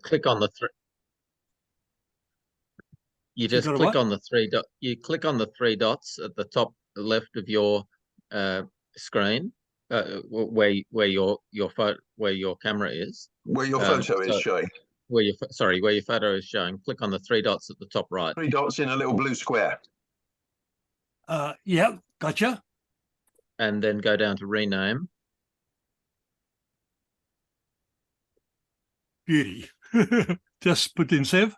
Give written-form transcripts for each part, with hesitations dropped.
click on the three. You just click on the three dot. You click on the three dots at the top left of your screen, where your camera is, where your photo is showing. Where your photo is showing. Click on the three dots at the top right. Three dots in a little blue square. Yeah, gotcha. And then go down to rename. Beauty. Just put in Sev.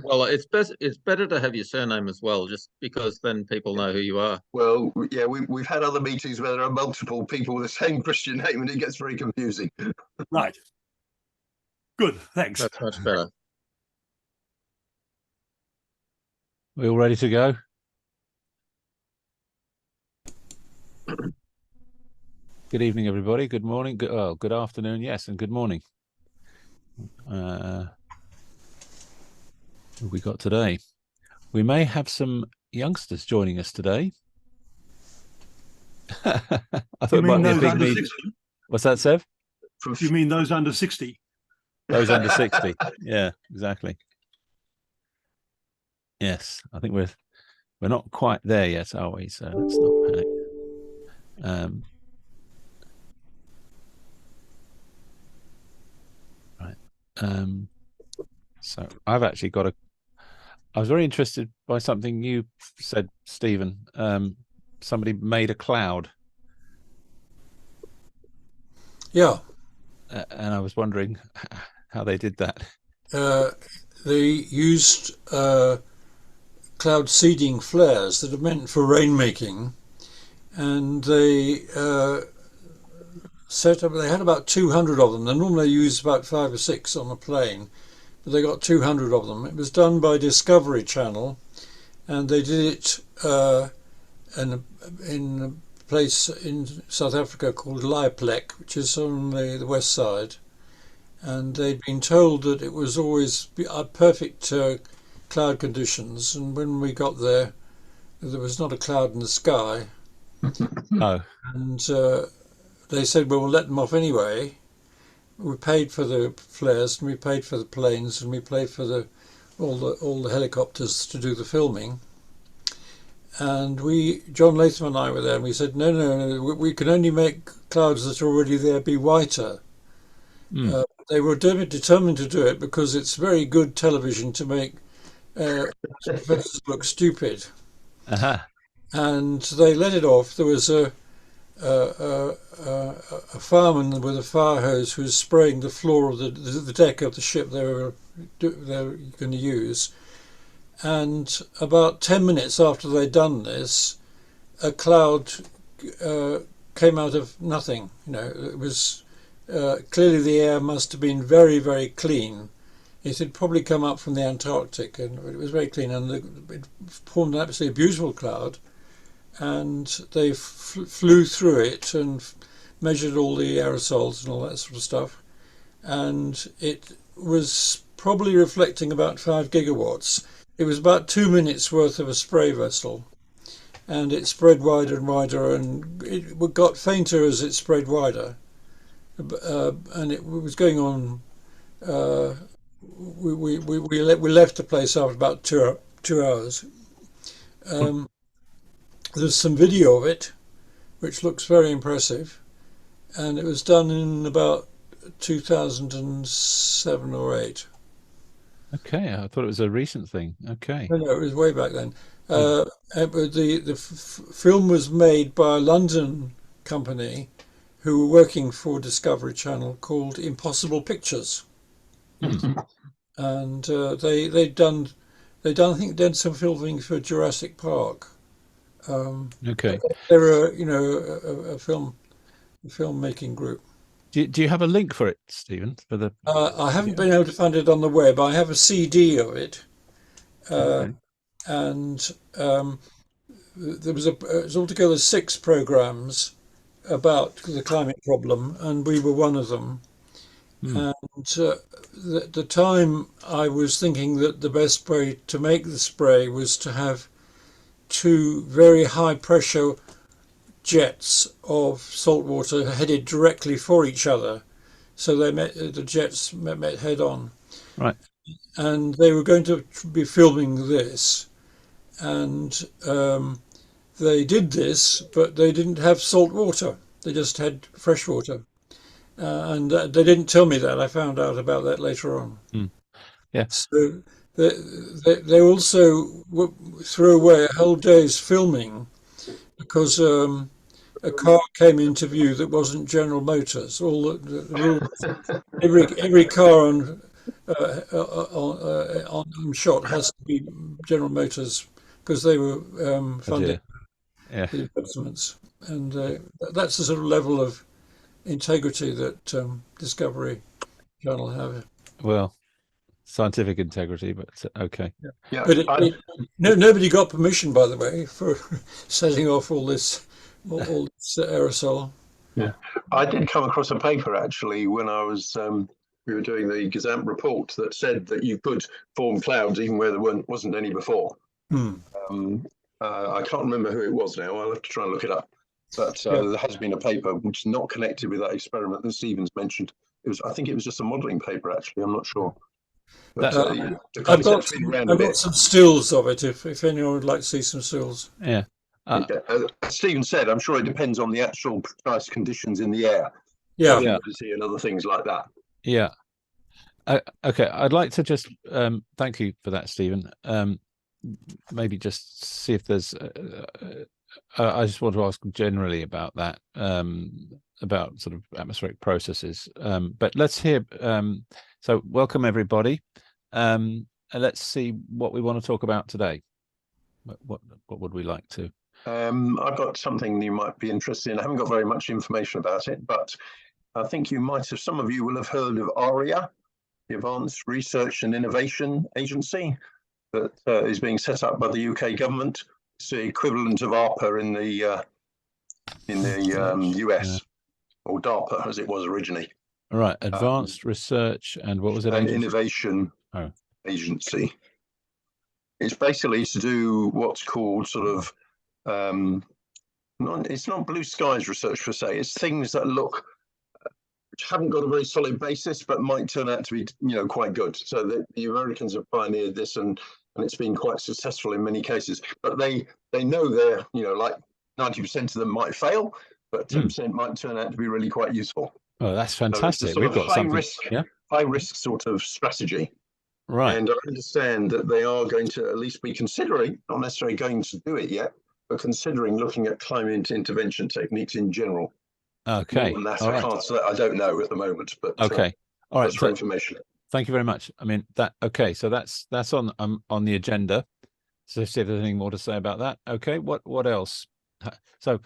Well, it's better to have your surname as well, just because then people know who you are. Well, yeah, we've had other meetings where there are multiple people with the same Christian name, and it gets very confusing. Right. Good. Thanks. That's much better. We all ready to go? Good evening, everybody. Good morning. Good afternoon. Yes, and good morning. What have we got today? We may have some youngsters joining us today. I thought it might be a big meeting. What's that, Sev? You mean those under 60? Those under 60. Yeah, exactly. Yes, I think we're not quite there yet, are we? So let's not panic. Right. So I've actually got I was very interested by something you said, Stephen. Somebody made a cloud. Yeah. And I was wondering how they did that. They used cloud seeding flares that are meant for rainmaking, and they set up. They had about 200 of them. They normally use about 5 or 6 on a plane, but they got 200 of them. It was done by Discovery Channel, and they did it in a place in South Africa called Leiplek, which is on the west side. And they'd been told that it was always perfect cloud conditions, and when we got there, there was not a cloud in the sky. Oh. And they said, well, we'll let them off anyway. We paid for the flares, and we paid for the planes, and we paid for all the helicopters to do the filming. And John Latham and I were there, and we said, no, we can only make clouds that are already there be whiter. They were determined to do it because it's very good television to make professors look stupid. And they let it off. There was a fireman with a fire hose who was spraying the floor of the deck of the ship they were going to use. And about 10 minutes after they'd done this, a cloud came out of nothing. It was clearly the air must have been very, very clean. It had probably come up from the Antarctic, and it was very clean, and it formed an absolutely beautiful cloud. And they flew through it and measured all the aerosols and all that sort of stuff, and it was probably reflecting about 5 gigawatts. It was about 2 minutes worth of a spray vessel, and it spread wider and wider, and it got fainter as it spread wider. And it was going on. We left the place after about 2 hours. There's some video of it, which looks very impressive, and it was done in about 2007 or 8. Okay, I thought it was a recent thing. Okay. No, it was way back then. The film was made by a London company who were working for Discovery Channel called Impossible Pictures, and they done I think did some filming for Jurassic Park. Okay. They're a filmmaking group. Do you have a link for it, Stephen? For the I haven't been able to find it on the web. I have a CD of it, and there was altogether 6 programs about the climate problem, and we were one of them. And at the time, I was thinking that the best way to make the spray was to have 2 very high pressure jets of salt water headed directly for each other, So they met, the jets met head on. Right. And they were going to be filming this. And they did this, but they didn't have salt water. They just had fresh water. And they didn't tell me that. I found out about that later on. Yeah. So they also threw away a whole day's filming because a car came into view that wasn't General Motors. All the rules, every car on shot has to be General Motors because they were funding the investments, and that's the sort of level of integrity that Discovery Channel have. Well, scientific integrity, but okay. Yeah, but nobody got permission, by the way, for setting off all this aerosol. Yeah, I did come across a paper actually when I was we were doing the Gazamp report that said that you could form clouds even where there wasn't any before. I can't remember who it was now. I'll have to try and look it up. But there has been a paper which is not connected with that experiment that Stephen's mentioned. I think it was just a modelling paper actually. I'm not sure. But, I've got some stills of it if anyone would like to see some stills. Yeah. As Stephen said, I'm sure it depends on the actual precise conditions in the air. Yeah. Humidity and other things like that. Yeah. Okay. I'd like to just thank you for that, Stephen. Maybe just see if there's. I just want to ask generally about that, about sort of atmospheric processes. But let's hear. So welcome everybody. And let's see what we want to talk about today. What would we like to? I've got something you might be interested in. I haven't got very much information about it, but I think some of you will have heard of ARIA, the Advanced Research and Innovation Agency, that is being set up by the UK government. It's the equivalent of ARPA in the US, or DARPA as it was originally. All right, Advanced Research and what was it? An Innovation Agency. It's basically to do what's called sort of it's not blue skies research per se. It's things that which haven't got a very solid basis, but might turn out to be quite good. So the Americans have pioneered this, and it's been quite successful in many cases. But they know they're like 90% of them might fail, but 10% might turn out to be really quite useful. Oh, that's fantastic. So We've got something. High risk sort of strategy. Right. And I understand that they are going to at least be considering, not necessarily going to do it yet, but considering looking at climate intervention techniques in general. Okay. And that's I don't know at the moment, but okay. All right. For information. Thank you very much. I mean that. Okay. So that's on the agenda. So see if there's anything more to say about that. Okay. What else? So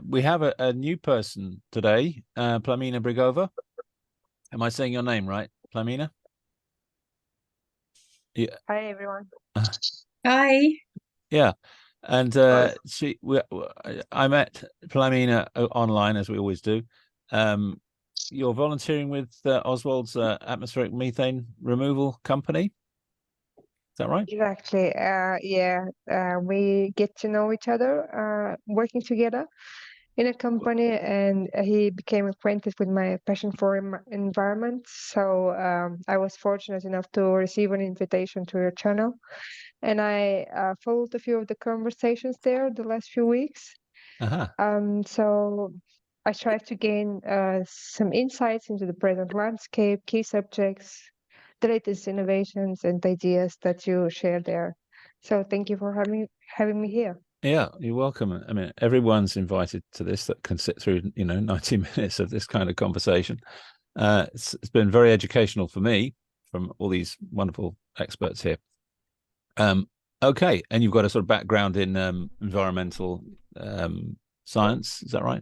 we have a new person today, Plamina Brigova. Am I saying your name right, Plamina? Yeah. Hi everyone. Hi. Yeah, and I met Plamina online as we always do. You're volunteering with Oswald's atmospheric methane removal company. Is that right? Exactly. We get to know each other, working together in a company, and he became acquainted with my passion for environment. So I was fortunate enough to receive an invitation to your channel, and I followed a few of the conversations there the last few weeks. So I tried to gain some insights into the present landscape, key subjects, the latest innovations and ideas that you share there. So thank you for having me here. Yeah, you're welcome. I mean, everyone's invited to this that can sit through, 90 minutes of this kind of conversation. It's been very educational for me from all these wonderful experts here. Okay, and you've got a sort of background in environmental science, is that right?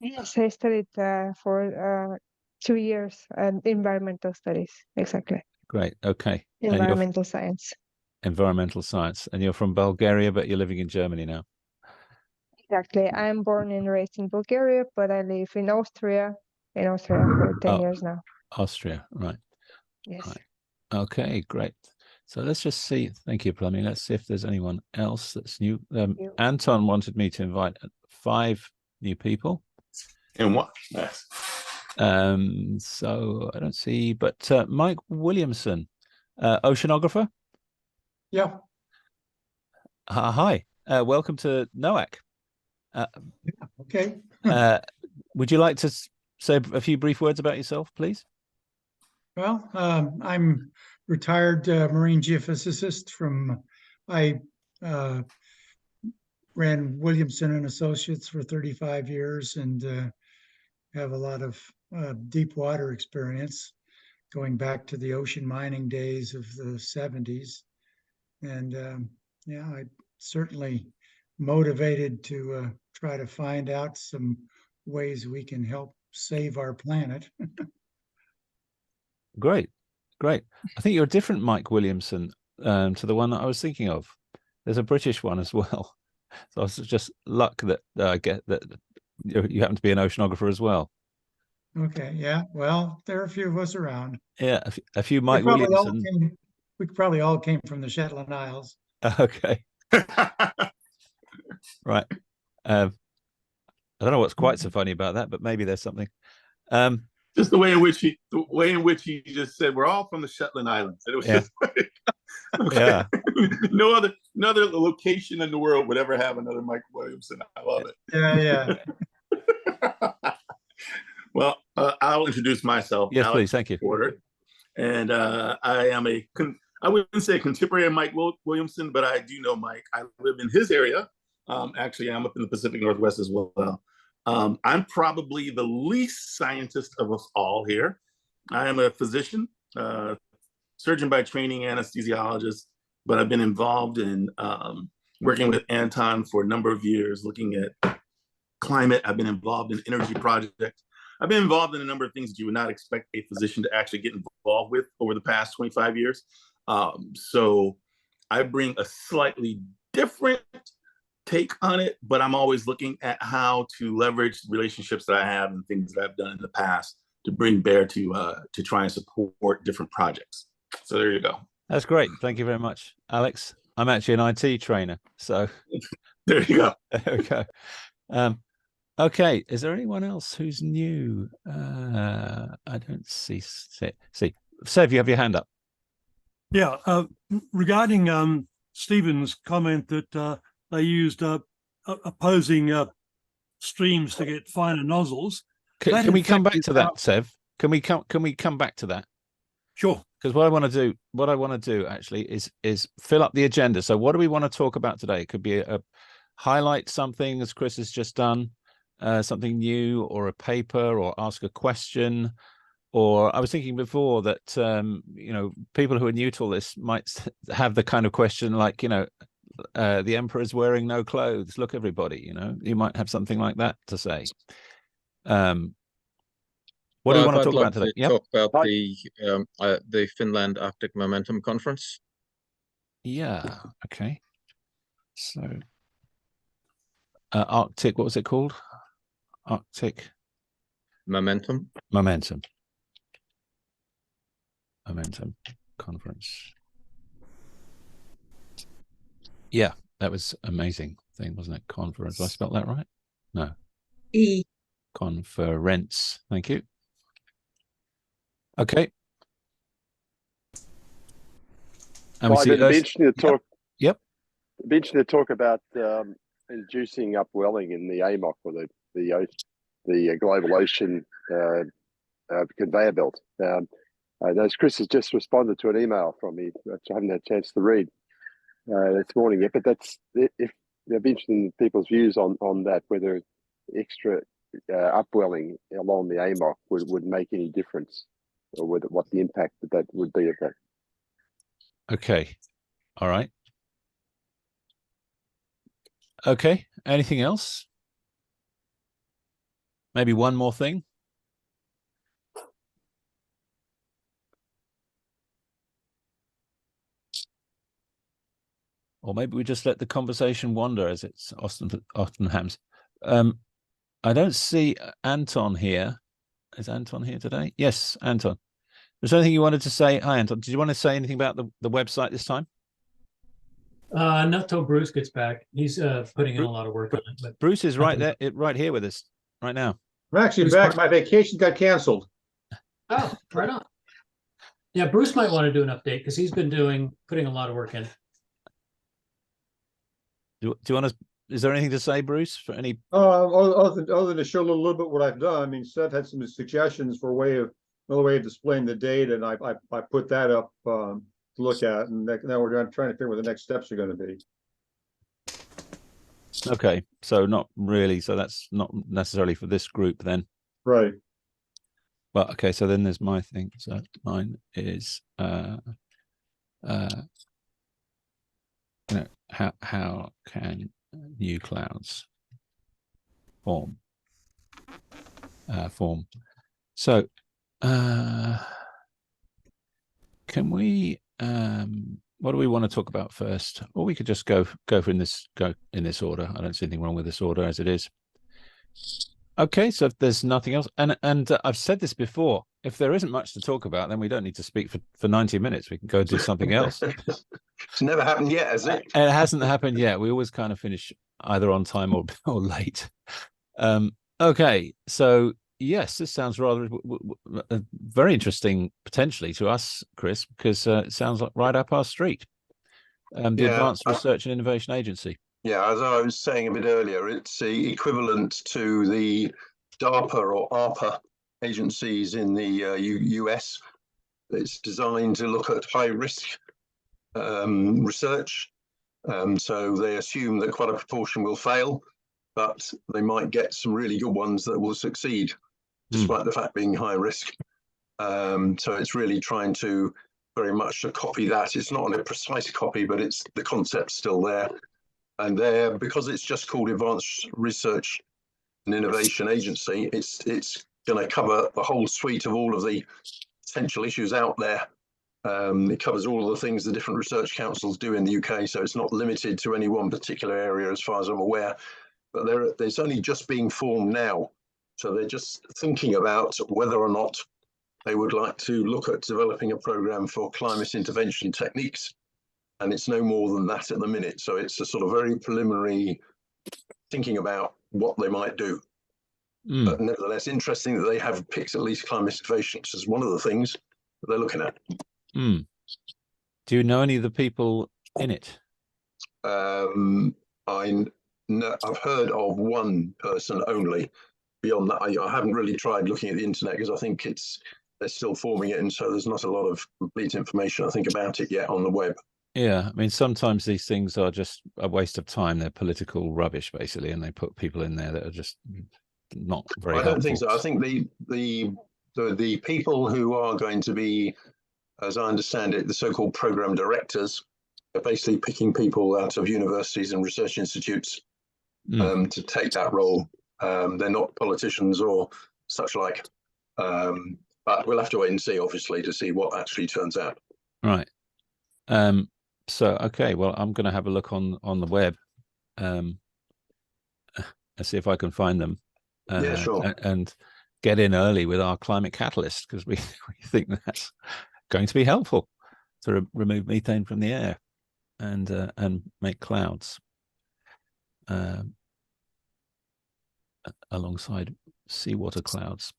Yes, I studied for 2 years environmental studies. Exactly. Great. Okay. Environmental science. Environmental science, and you're from Bulgaria, but you're living in Germany now. Exactly. I'm born and raised in Bulgaria, but I live in Austria for 10 years now. Austria, right. Yes. Right. Okay, great. So let's just see. Thank you, Plummy. Let's see if there's anyone else that's new. Anton wanted me to invite 5 new people. And what? Yes. So I don't see, but Mike Williamson, oceanographer. Yeah. Hi. Welcome to NOAC. Okay. Would you like to say a few brief words about yourself, please? Well, I'm retired marine geophysicist I ran Williamson and Associates for 35 years and have a lot of deep water experience going back to the ocean mining days of the 70s. And yeah, I certainly motivated to try to find out some ways we can help save our planet. Great. I think you're a different Mike Williamson to the one that I was thinking of. There's a British one as well. So it's just luck that I get that you happen to be an oceanographer as well. Okay, yeah. Well, there are a few of us around. Yeah, a few Mike Williamson. We probably all came from the Shetland Isles. Okay. Right. I don't know what's quite so funny about that, but maybe there's something. Just the way in which he just said we're all from the Shetland Islands. And it was just like, okay. Yeah. no other location in the world would ever have another Mike Williamson. I love it. Yeah. Well, I'll introduce myself. Yes, Alex please. Thank you. Porter. And I am I wouldn't say a contemporary of Mike Williamson, but I do know Mike. I live in his area. Actually, I'm up in the Pacific Northwest as well. I'm probably the least scientist of us all here. I am a physician, surgeon by training, anesthesiologist, but I've been involved in working with Anton for a number of years, looking at climate. I've been involved in energy projects. I've been involved in a number of things that you would not expect a physician to actually get involved with over the past 25 years. So I bring a slightly different take on it, but I'm always looking at how to leverage relationships that I have and things that I've done in the past to bring bear to try and support different projects. So there you go. That's great. Thank you very much, Alex. I'm actually an IT trainer, so there you go. There we go. Okay, is there anyone else who's new? I don't see. Sev, you have your hand up. Yeah, regarding Stephen's comment that they used opposing streams to get finer nozzles. Can we come back to that, Sev? Can we come back to that? Sure. Because what I want to do actually is fill up the agenda. So what do we want to talk about today? It could be a highlight something, as Chris has just done, something new, or a paper, or ask a question. Or I was thinking before that people who are new to all this might have the kind of question like, the emperor's wearing no clothes. Look, everybody, you might have something like that to say. What do you want to talk about today? Talk about the Finland Arctic Momentum Conference. Yeah. Okay. So, Arctic. What was it called? Arctic Momentum Conference. Yeah, that was amazing thing, wasn't it? Conference. Did I spell that right? No. Conference. Thank you. Okay. And Clive, it'd be interesting to talk. Yep. It'd be interesting to talk about inducing upwelling in the AMOC, or the global ocean conveyor belt. As Chris has just responded to an email from me, which I haven't had a chance to read this morning yet, but if they'd be interested in people's views on that, whether extra upwelling along the AMOC would make any difference, or what the impact that would be of that. Okay. All right. Okay. Anything else? Maybe one more thing. Or maybe we just let the conversation wander, as it's often happens. I don't see Anton here. Is Anton here today? Yes, Anton. Was there anything you wanted to say? Hi, Anton. Did you want to say anything about the website this time? Not till Bruce gets back. He's putting in a lot of work on it. But Bruce is right there, right here with us right now. I'm actually back. My vacation got canceled. Oh, right on. Yeah, Bruce might want to do an update because he's been putting a lot of work in. Do you want to? Is there anything to say, Bruce? For any? Other than to show a little bit what I've done. I mean, Seth had some suggestions for another way of displaying the data, and I put that up to look at, and now we're trying to figure what the next steps are going to be. Okay, so not really. So that's not necessarily for this group then. Right. Well, okay. So then there's my thing. So mine is how can new clouds form? So can we? What do we want to talk about first? Or we could just go in this order. I don't see anything wrong with this order as it is. Okay, so if there's nothing else, and I've said this before, if there isn't much to talk about, then we don't need to speak for 90 minutes. We can go do something else. It's never happened yet, has it? It hasn't happened yet. We always kind of finish either on time or late. Okay, so yes, this sounds rather very interesting potentially to us, Chris, because it sounds like right up our street. The Advanced Research and Innovation Agency. Yeah, as I was saying a bit earlier, it's the equivalent to the DARPA or ARPA agencies in the US. It's designed to look at high-risk research. So they assume that quite a proportion will fail, but they might get some really good ones that will succeed, despite the fact being high risk. So it's really trying to very much to copy that. It's not a precise copy, but it's the concept's still there. And there, because it's just called Advanced Research and Innovation Agency, it's going to cover the whole suite of all of the potential issues out there. It covers all of the things the different research councils do in the UK, so it's not limited to any one particular area as far as I'm aware. But there's only just being formed now. So they're just thinking about whether or not they would like to look at developing a program for climate intervention techniques. And it's no more than that at the minute. So it's a sort of very preliminary thinking about what they might do. But nevertheless, interesting that they have picked at least climate intervention as one of the things that they're looking at. Do you know any of the people in it? I've heard of one person only. Beyond that, I haven't really tried looking at the internet because I think they're still forming it, and so there's not a lot of complete information, I think, about it yet on the web. Yeah, I mean, sometimes these things are just a waste of time. They're political rubbish, basically, and they put people in there that are just not very helpful. I don't think so. I think the people who are going to be, as I understand it, the so-called program directors are basically picking people out of universities and research institutes to take that role. They're not politicians or such like, but we'll have to wait and see, obviously, to see what actually turns out. Right. So, okay, well, I'm going to have a look on the web and see if I can find them. Yeah, sure. And get in early with our climate catalyst, because we think that's going to be helpful to remove methane from the air and make clouds alongside seawater clouds.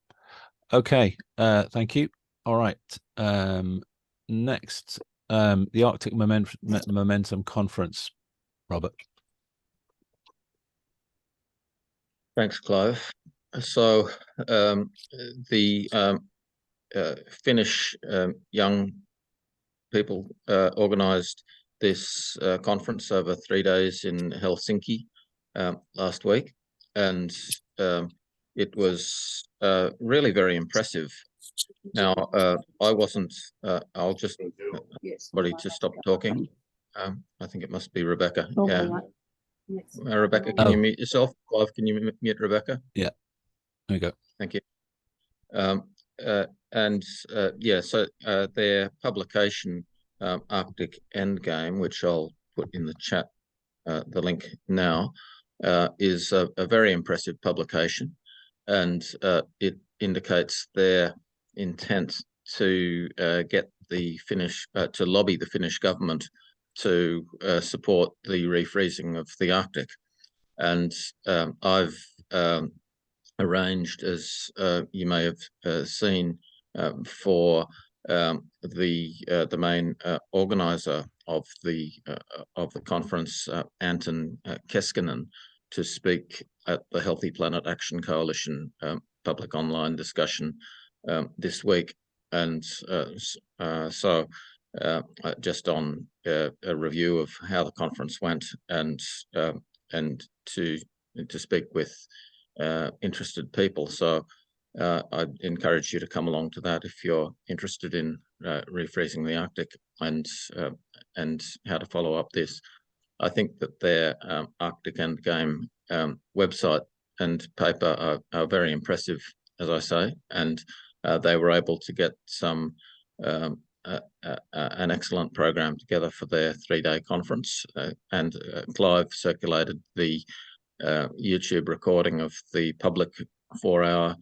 Okay, thank you. All right. Next, the Arctic Momentum Conference, Robert. Thanks, Clive. So the Finnish young people organised this conference over 3 days in Helsinki last week, and it was really very impressive. Now, I wasn't, I'll just, somebody to stop talking. I think it must be Rebecca. Oh, yeah. Rebecca, can you mute yourself? Clive, can you mute Rebecca? Yeah. There you go. Thank you. Yeah, so their publication, Arctic Endgame, which I'll put in the chat, the link now, is a very impressive publication, and it indicates their intent to get the Finnish, to lobby the Finnish government to support the refreezing of the Arctic. And I've arranged, as you may have seen, for the main organizer of the conference, Anton Keskinen, to speak at the Healthy Planet Action Coalition public online discussion this week. And so just on a review of how the conference went, and to speak with interested people. So I'd encourage you to come along to that if you're interested in refreezing the Arctic and how to follow up this. I think that their Arctic Endgame website and paper are very impressive, as I say, and they were able to get some an excellent program together for their 3-day conference. And Clive circulated the YouTube recording of the public 4-hour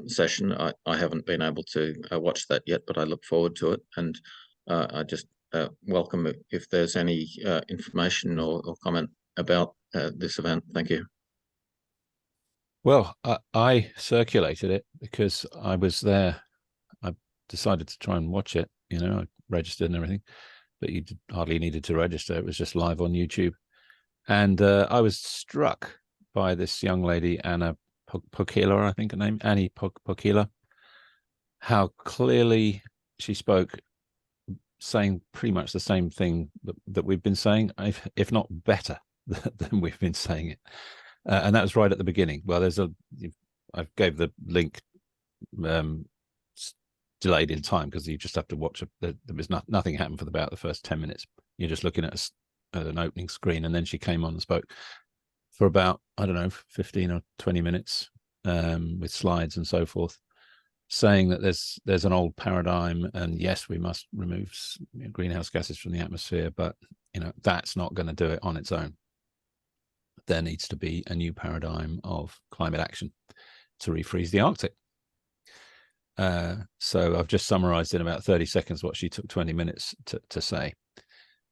session. I haven't been able to watch that yet, but I look forward to it. And I just welcome if there's any information or comment about this event. Thank you. Well, I circulated it because I was there. I decided to try and watch it. You know, I registered and everything, but you hardly needed to register. It was just live on YouTube. And I was struck by this young lady, Anna Pokila, I think her name, Annie Pokila, how clearly she spoke, saying pretty much the same thing that we've been saying, if not better than we've been saying it. And that was right at the beginning. Well, I gave the link delayed in time because you just have to watch it. There was nothing happened for about the first 10 minutes. You're just looking at an opening screen, and then she came on and spoke for about, I don't know, 15 or 20 minutes with slides and so forth, saying that there's an old paradigm, and yes, we must remove greenhouse gases from the atmosphere, but that's not going to do it on its own. There needs to be a new paradigm of climate action to refreeze the Arctic. So I've just summarized in about 30 seconds what she took 20 minutes to say.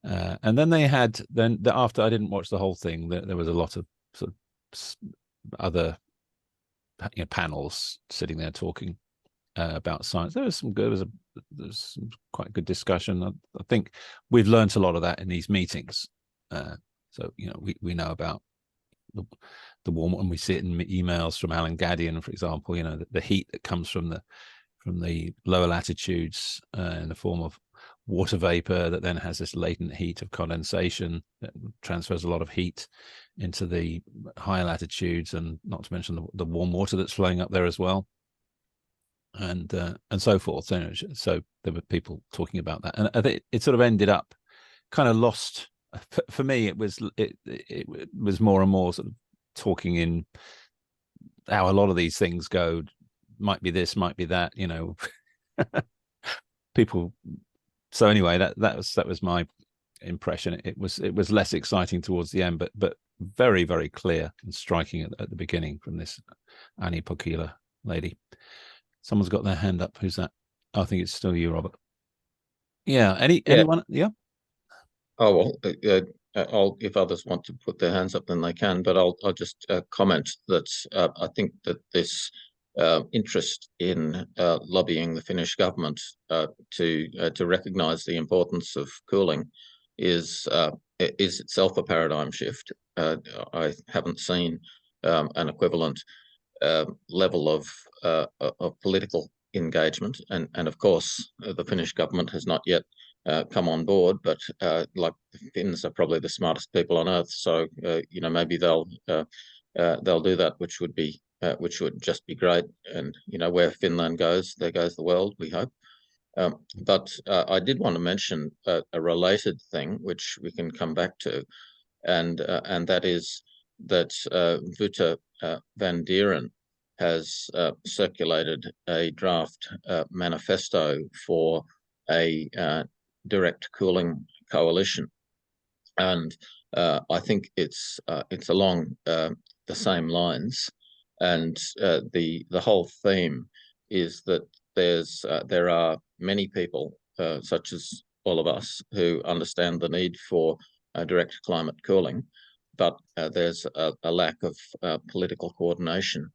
And then they had, after I didn't watch the whole thing, there was a lot of sort of other panels sitting there talking about science. There was some good, there's some quite good discussion. I think we've learned a lot of that in these meetings. So, we know about the warm, and we see it in emails from Alan Gadian, for example, the heat that comes from the lower latitudes in the form of water vapor that then has this latent heat of condensation that transfers a lot of heat into the higher latitudes, and not to mention the warm water that's flowing up there as well, and so forth. So there were people talking about that, and I think it sort of ended up kind of lost. For me, it was more and more sort of talking in how a lot of these things go. Might be this, might be that, people. So anyway, that was my impression. It was less exciting towards the end, but very, very clear and striking at the beginning from this Annie Pokila lady. Someone's got their hand up. Who's that? I think it's still you, Robert. Yeah. Anyone? Yeah. Oh well, if others want to put their hands up, then they can. But I'll just comment that I think that this interest in lobbying the Finnish government to recognise the importance of cooling is itself a paradigm shift. I haven't seen an equivalent level of political engagement, and of course the Finnish government has not yet come on board, but like the Finns are probably the smartest people on earth, so maybe they'll do that, which would just be great. And where Finland goes, there goes the world, we hope. But I did want to mention a related thing, which we can come back to, and that is that Wouter van Dieren has circulated a draft manifesto for a direct cooling coalition, and I think it's along the same lines, and the whole theme is that there are many people, such as all of us, who understand the need for direct climate cooling, but there's a lack of political coordination.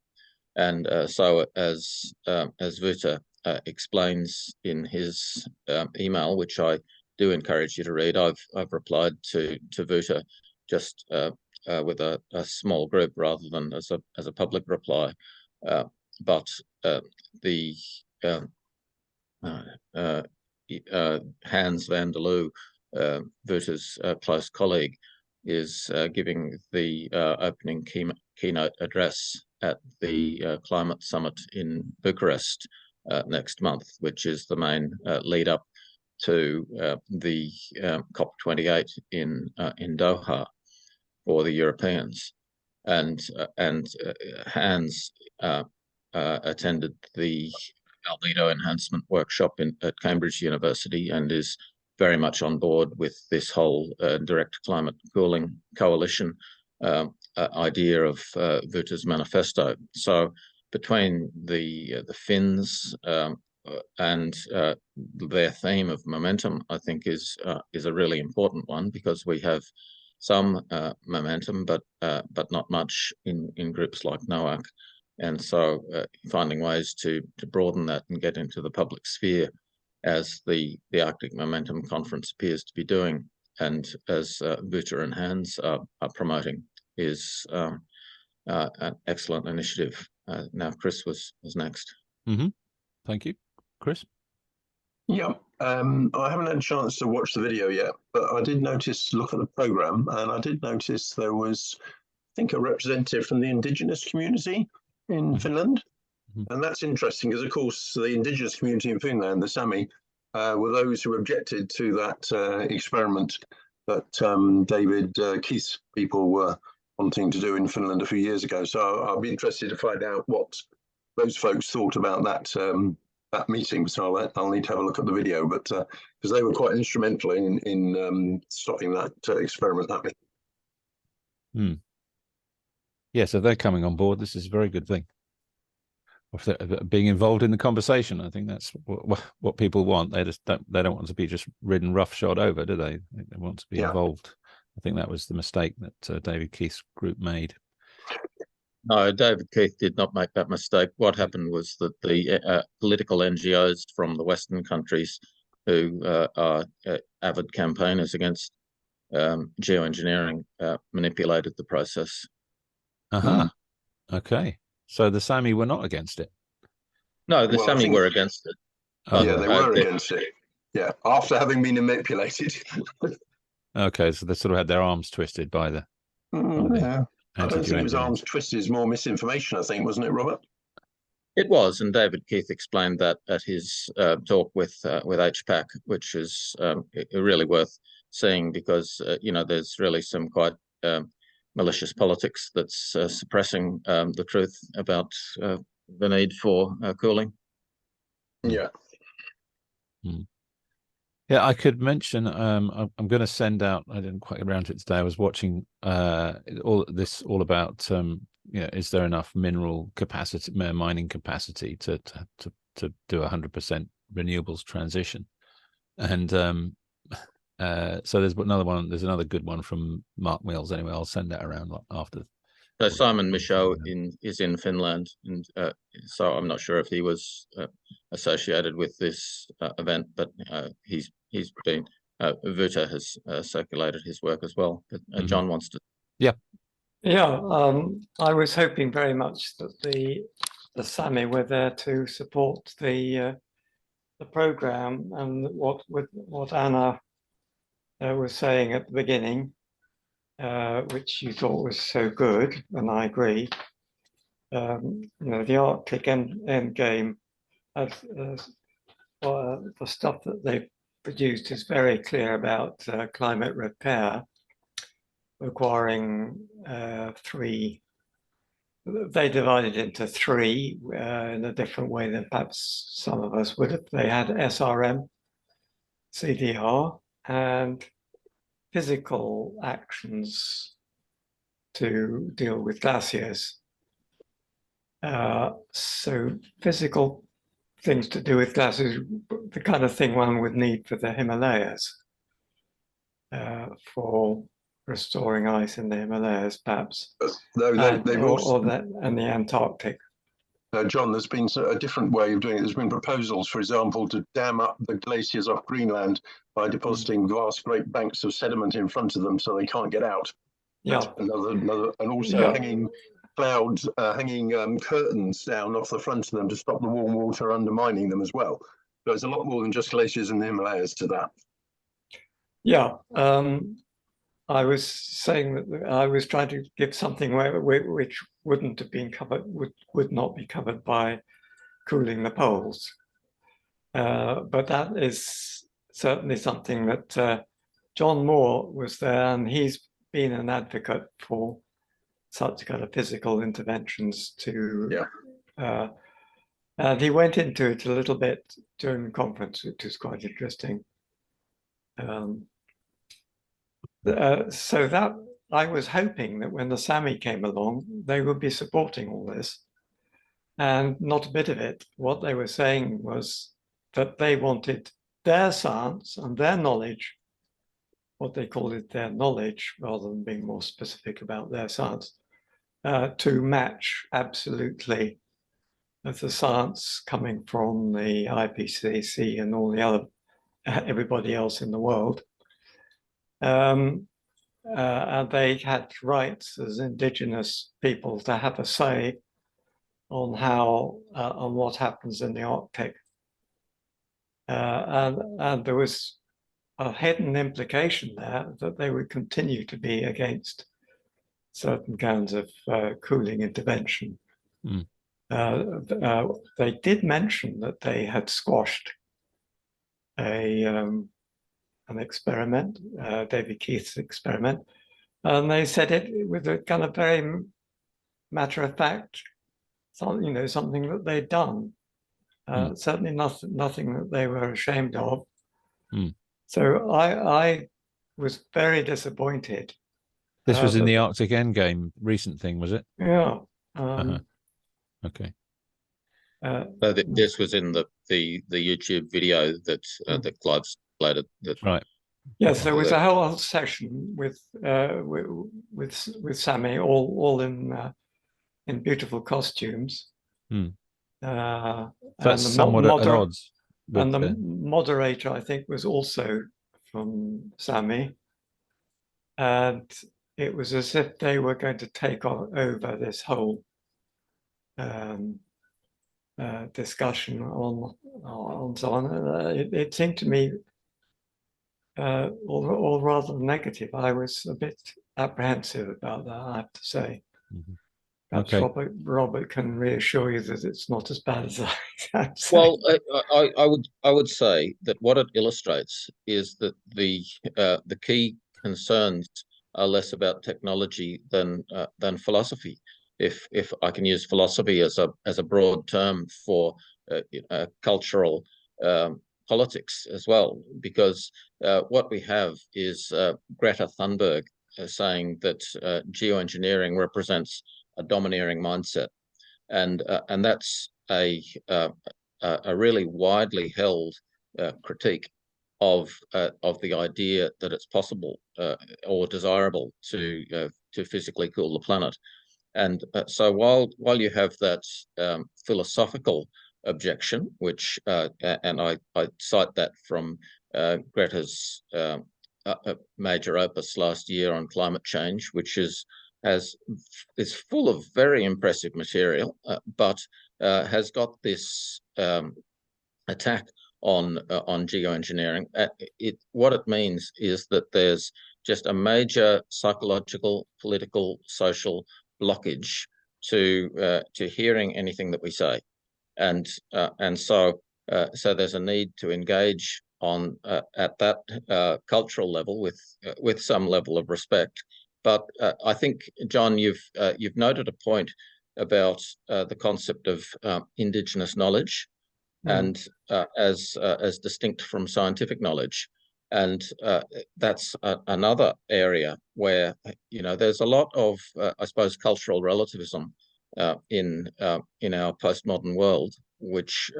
And so as Wouter explains in his email, which I do encourage you to read, I've replied to Wouter just with a small group rather than as a public reply. But the Hans van der Loo, Wouter's close colleague, is giving the opening keynote address at the climate summit in Bucharest next month, which is the main lead up to the COP28 in Doha for the Europeans. And Hans attended the albedo enhancement workshop at Cambridge University and is very much on board with this whole direct climate cooling coalition idea of Wouter's manifesto. So between the Finns and their theme of momentum, I think is a really important one, because we have some momentum, but not much in groups like NOAC. And so finding ways to broaden that and get into the public sphere, as the Arctic Momentum Conference appears to be doing, and as Wouter and Hans are promoting, is an excellent initiative. Now Chris was next. Mm-hmm. Thank you. Chris? Yeah, I haven't had a chance to watch the video yet, but I did look at the programme, and I did notice there was, I think, a representative from the indigenous community in Finland. And that's interesting because, of course, the indigenous community in Finland, the Sami, were those who objected to that experiment that David Keith's people were wanting to do in Finland a few years ago. So I'll be interested to find out what those folks thought about that meeting. So I'll need to have a look at the video, but because they were quite instrumental in stopping that experiment happening. Yeah, so they're coming on board. This is a very good thing. Being involved in the conversation, I think that's what people want. They don't want to be just ridden roughshod over, do they? They want to be involved. I think that was the mistake that David Keith's group made. No, David Keith did not make that mistake. What happened was that the political NGOs from the Western countries, who are avid campaigners against geoengineering, manipulated the process. Okay. So the Sami were not against it? No, the Sami were against it. Yeah, they were against it. Yeah, after having been manipulated. Okay, so they sort of had their arms twisted by the... Yeah. I don't think it was arms twisted, it's more misinformation, I think, wasn't it, Robert? It was, and David Keith explained that at his talk with HPAC, which is really worth seeing, because there's really some quite malicious politics that's suppressing the truth about the need for cooling. Yeah. Yeah, I could mention, I'm going to send out, I didn't quite get around to it today, I was watching all about, is there enough mineral capacity, mining capacity to do 100% renewables transition? And so there's another good one from Mark Mills. Anyway, I'll send that around after. So Simon Michaud is in Finland, and so I'm not sure if he was associated with this event, but he's been. Wouter has circulated his work as well. But John wants to. Yeah. I was hoping very much that the Sami were there to support the program, and what Anna was saying at the beginning, which you thought was so good, and I agree. The Arctic end game, the stuff that they've produced is very clear about climate repair, requiring three. They divided into three in a different way than perhaps some of us would have. They had SRM, CDR, and physical actions to deal with glaciers. So physical things to do with glaciers, the kind of thing one would need for the Himalayas, for restoring ice in the Himalayas, perhaps, and the Antarctic. John, there's been a different way of doing it. There's been proposals, for example, to dam up the glaciers off Greenland by depositing vast great banks of sediment in front of them so they can't get out. Yeah. That's another, and also hanging clouds, hanging curtains down off the front of them to stop the warm water undermining them as well. So there's a lot more than just glaciers in the Himalayas to that. Yeah. I was saying that I was trying to give something which wouldn't have been covered, would not be covered by cooling the poles. But that is certainly something that John Moore was there, and he's been an advocate for such kind of physical interventions to, and he went into it a little bit during the conference, which was quite interesting. So that I was hoping that when the Sami came along, they would be supporting all this, and not a bit of it. What they were saying was that they wanted their science and their knowledge, what they called it, their knowledge, rather than being more specific about their science, to match absolutely the science coming from the IPCC and all the other, everybody else in the world. And they had rights as indigenous people to have a say on how, on what happens in the Arctic. And there was a hidden implication there that they would continue to be against certain kinds of cooling intervention. They did mention that they had squashed an experiment, David Keith's experiment, and they said it with a kind of very matter of fact, something that they'd done. Certainly nothing that they were ashamed of. So I was very disappointed. This was in the Arctic Endgame recent thing, was it? Yeah. Okay. This was in the YouTube video that that Clive uploaded. Right. Yes, there was a whole session with Sami, all in beautiful costumes. That's somewhat at odds. And the moderator, I think, was also from Sami, and it was as if they were going to take over this whole discussion on so on. It seemed to me, or rather negative. I was a bit apprehensive about that, I have to say. Perhaps Robert can reassure you that it's not as bad as I say. Well, I would say that what it illustrates is that the key concerns are less about technology than philosophy. If I can use philosophy as a broad term for cultural politics as well, because what we have is Greta Thunberg saying that geoengineering represents a domineering mindset, and that's a really widely held critique of the idea that it's possible or desirable to physically cool the planet. And so while you have that philosophical objection, which and I cite that from Greta's major opus last year on climate change, which is full of very impressive material, but has got this attack on geoengineering. What it means is that there's just a major psychological, political, social blockage to hearing anything that we say, and so there's a need to engage on at that cultural level with some level of respect. But I think, John, you've noted a point about the concept of indigenous knowledge, and as distinct from scientific knowledge, and that's another area where there's a lot of I suppose cultural relativism in our postmodern world, which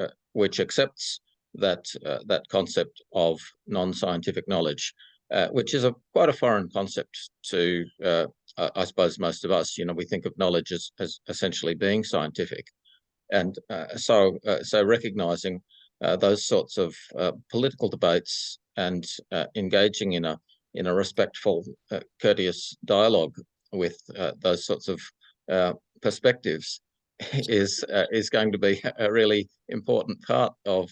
accepts that concept of non-scientific knowledge. Which is quite a foreign concept to, I suppose, most of us. We think of knowledge as essentially being scientific. And so recognizing those sorts of political debates and engaging in a respectful, courteous dialogue with those sorts of perspectives is going to be a really important part of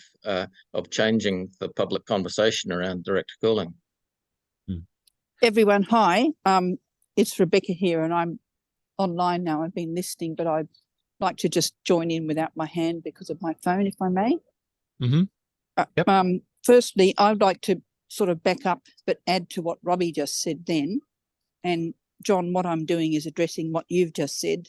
changing the public conversation around direct cooling. Everyone, hi. It's Rebecca here, and I'm online now. I've been listening, but I'd like to just join in without my hand because of my phone, if I may. Yep. Firstly, I'd like to sort of back up but add to what Robbie just said then. And John, what I'm doing is addressing what you've just said.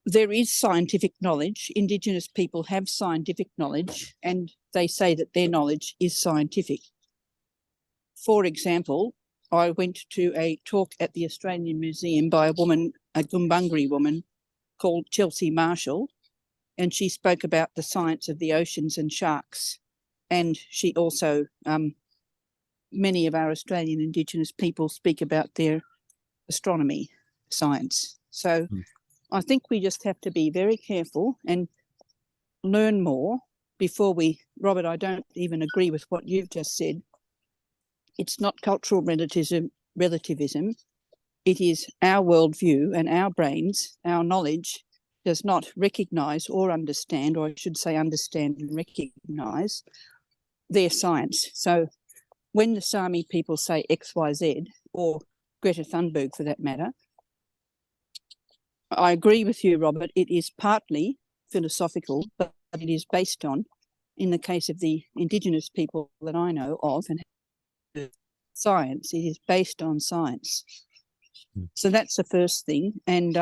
There is scientific knowledge. Indigenous people have scientific knowledge, and they say that their knowledge is scientific. For example, I went to a talk at the Australian Museum by a woman, a Gumbungri woman called Chelsea Marshall, and she spoke about the science of the oceans and sharks. And she also, many of our Australian Indigenous people speak about their astronomy science. So I think we just have to be very careful and learn more before we, Robert, I don't even agree with what you've just said. It's not cultural relativism. It is our worldview and our brains, our knowledge does not recognise or understand, or I should say understand and recognise their science. So when the Sami people say XYZ, or Greta Thunberg for that matter, I agree with you, Robert, it is partly philosophical, but it is based on, in the case of the Indigenous people that I know of, and science, it is based on science. So that's the first thing. And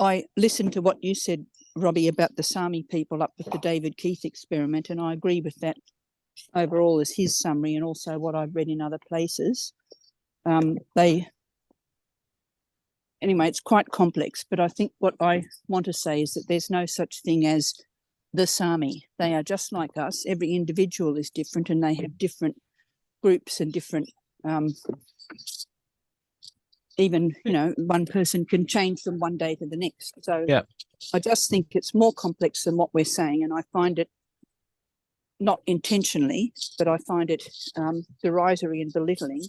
I listened to what you said, Robbie, about the Sami people up with the David Keith experiment, and I agree with that overall as his summary, and also what I've read in other places. Anyway, it's quite complex, but I think what I want to say is that there's no such thing as the Sami. They are just like us. Every individual is different, and they have different groups and different, even, you know, one person can change from one day to the next. So yeah. I just think it's more complex than what we're saying, and I find it not intentionally, but I find it derisory and belittling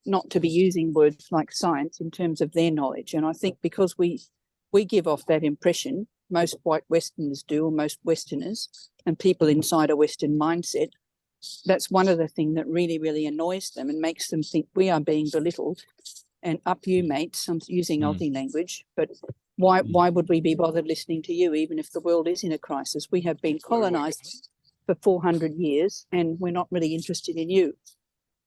not to be using words like science in terms of their knowledge. And I think because we give off that impression, most white Westerners do, or most Westerners, and people inside a Western mindset, that's one of the things that really, really annoys them and makes them think we are being belittled. And up you, mates, I'm using Aussie language, but why would we be bothered listening to you, even if the world is in a crisis? We have been colonised for 400 years, and we're not really interested in you.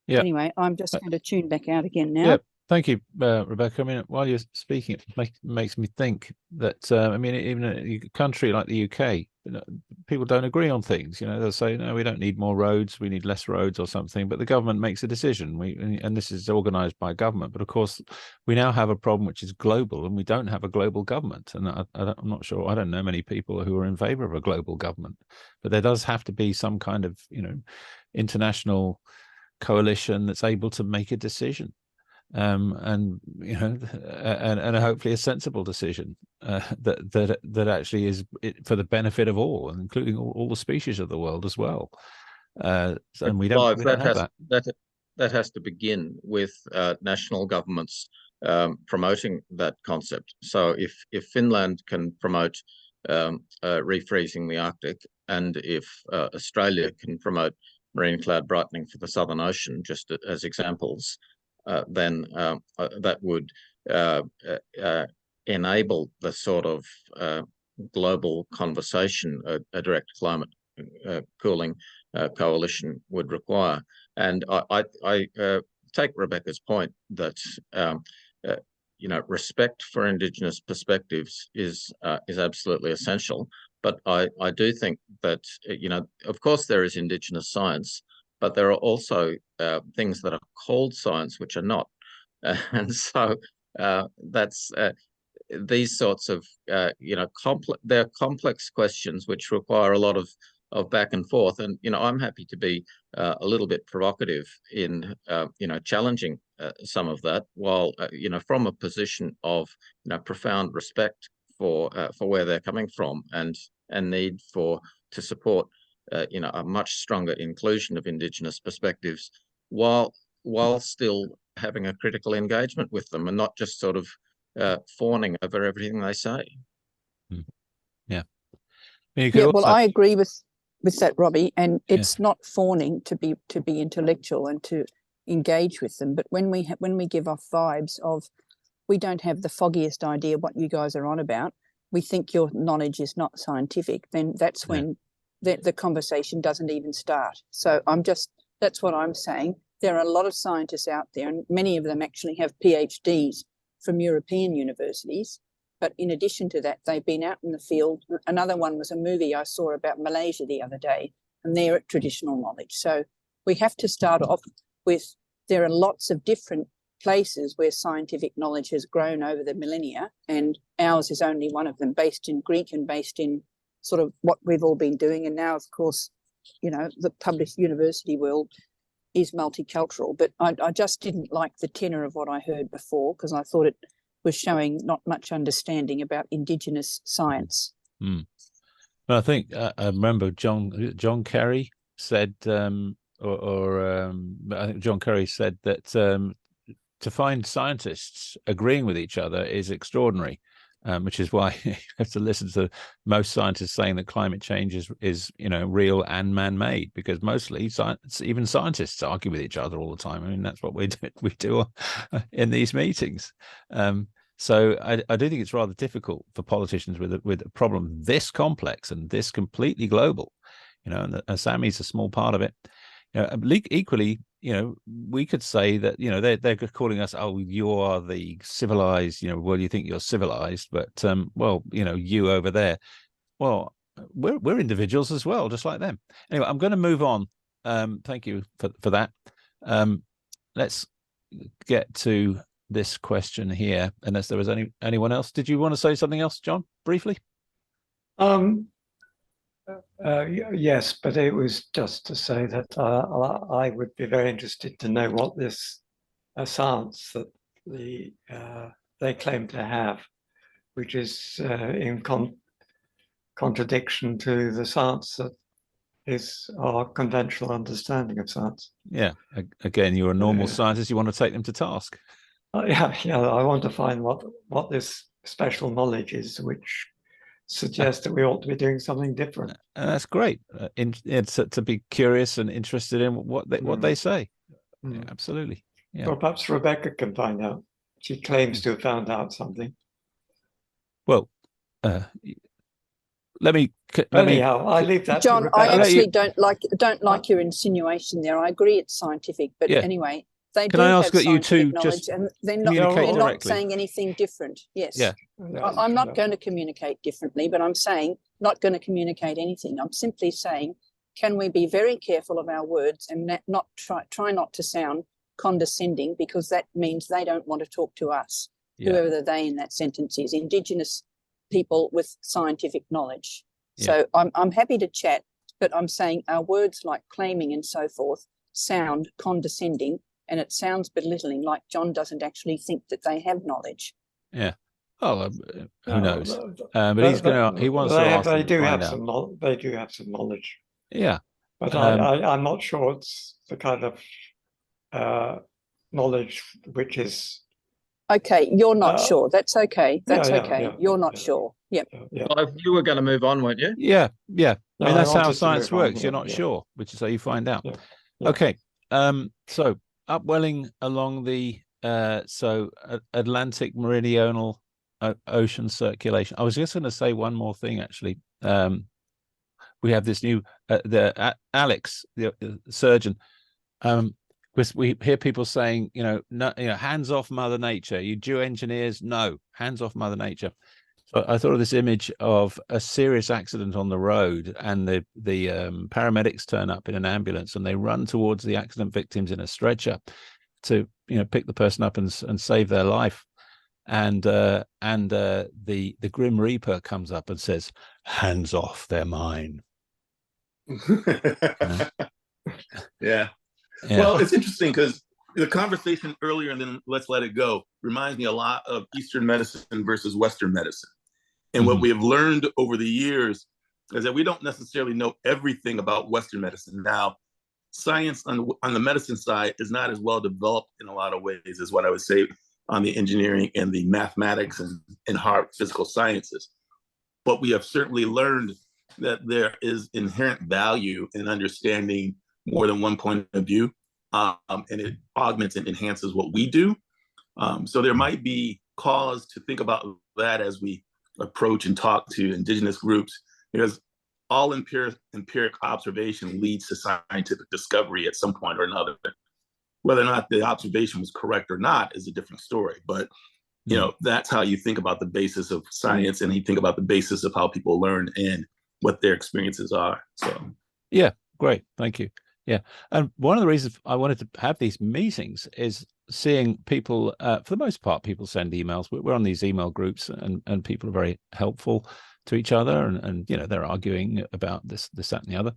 Yeah. Anyway, I'm just going to tune back out again now. Yeah, thank you, Rebecca. I mean, while you're speaking, it makes me think that, I mean, even a country like the UK, you know, people don't agree on things. You know, they'll say, no, we don't need more roads, we need less roads or something, but the government makes a decision. And this is organised by government. But of course, we now have a problem which is global, and we don't have a global government. And I'm not sure, I don't know many people who are in favour of a global government, but there does have to be some kind of, you know, international coalition that's able to make a decision, and you know, and hopefully a sensible decision that actually is for the benefit of all, including all the species of the world as well. And we don't have that. That has to begin with national governments promoting that concept. So if Finland can promote refreezing the Arctic, and if Australia can promote marine cloud brightening for the Southern Ocean, just as examples, then that would enable the sort of global conversation a direct climate cooling coalition would require. And I take Rebecca's point that you know, respect for Indigenous perspectives is absolutely essential. But I do think that, you know, of course there is Indigenous science, but there are also things that are called science which are not. And so that's these sorts of, you know, they're complex questions which require a lot back and forth. And I'm happy to be a little bit provocative in challenging some of that, while from a position of profound respect for where they're coming from, and need to support a much stronger inclusion of Indigenous perspectives, while still having a critical engagement with them, and not just sort of fawning over everything they say. Yeah. Well, I agree with that, Robbie, and it's not fawning to be intellectual and to engage with them, but when we give off vibes of we don't have the foggiest idea what you guys are on about, we think your knowledge is not scientific, then that's when the conversation doesn't even start. So that's what I'm saying. There are a lot of scientists out there, and many of them actually have PhDs from European universities. But in addition to that, they've been out in the field. Another one was a movie I saw about Malaysia the other day, and they're at traditional knowledge. So we have to start off with, there are lots of different places where scientific knowledge has grown over the millennia, and ours is only one of them, based in Greek and based in sort of what we've all been doing. And now, of course, the published university world is multicultural. But I just didn't like the tenor of what I heard before, because I thought it was showing not much understanding about Indigenous science. Well, I think I remember John Kerry said, I think John Kerry said that to find scientists agreeing with each other is extraordinary, which is why you have to listen to most scientists saying that climate change is real and man-made, because mostly even scientists argue with each other all the time. I mean, that's what we do in these meetings. So I do think it's rather difficult for politicians with a problem this complex and this completely global, and Sammy's a small part of it. Equally, we could say that, they're calling us, oh, you are the civilized, well, you think you're civilized, but, well, you over there, well, we're individuals as well, just like them. Anyway, I'm going to move on. Thank you for that. Let's get to this question here, unless there was anyone else. Did you want to say something else, John, briefly? Yes, but it was just to say that I would be very interested to know what this science that they claim to have, which is in contradiction to the science that is our conventional understanding of science. Yeah, again, you're a normal scientist. You want to take them to task. Yeah. I want to find what this special knowledge is, which suggests that we ought to be doing something different. And that's great. To be curious and interested in what they say. Yeah, absolutely. Yeah. Well, perhaps Rebecca can find out. She claims to have found out something. Well, let me. Anyhow, I leave that. John, to Rebecca. I actually don't like your insinuation there. I agree it's scientific, but anyway. They Can I ask that you two just and they're not saying anything different. Yes. Yeah. I'm not going to communicate differently, but I'm saying not going to communicate anything. I'm simply saying, can we be very careful of our words and not try not to sound condescending, because that means they don't want to talk to us, whoever the they in that sentence is, Indigenous people with scientific knowledge. So I'm happy to chat, but I'm saying our words like claiming and so forth sound condescending. And it sounds belittling, like John doesn't actually think that they have knowledge. Yeah. Oh, who knows? But he wants to ask. They do have some knowledge. Yeah. But I'm not sure it's the kind of knowledge which is. Okay, you're not sure. That's okay. That's okay. You're not sure. Yep. Well, you were going to move on, weren't you? Yeah. I mean, that's how wanted to science move on, works. You're not sure, which is how you find out. Yeah. Okay. So upwelling along the Atlantic meridional ocean circulation. I was just going to say one more thing, actually. We have this new Alex, the surgeon. We hear people saying, hands off Mother Nature. You geoengineers, no, hands off Mother Nature. So I thought of this image of a serious accident on the road, and the paramedics turn up in an ambulance, and they run towards the accident victims in a stretcher to pick the person up and save their life. And the Grim Reaper comes up and says, "Hands off, they're mine." Yeah. Well, it's interesting because the conversation earlier and then Let's Let It Go reminds me a lot of Eastern medicine versus Western medicine. And what we have learned over the years is that we don't necessarily know everything about Western medicine. Now, science on the medicine side is not as well developed in a lot of ways as what I would say on the engineering and the mathematics and hard physical sciences. But we have certainly learned that there is inherent value in understanding more than one point of view, and it augments and enhances what we do. So there might be cause to think about that as we approach and talk to indigenous groups, because all empiric observation leads to scientific discovery at some point or another. Whether or not the observation was correct or not is a different story. But you know, that's how you think about the basis of science, and you think about the basis of how people learn and what their experiences are. So yeah, great, thank you. Yeah, and one of the reasons I wanted to have these meetings is seeing people, for the most part, people send emails. We're on these email groups, and people are very helpful to each other, and you know, they're arguing about this, that, and the other.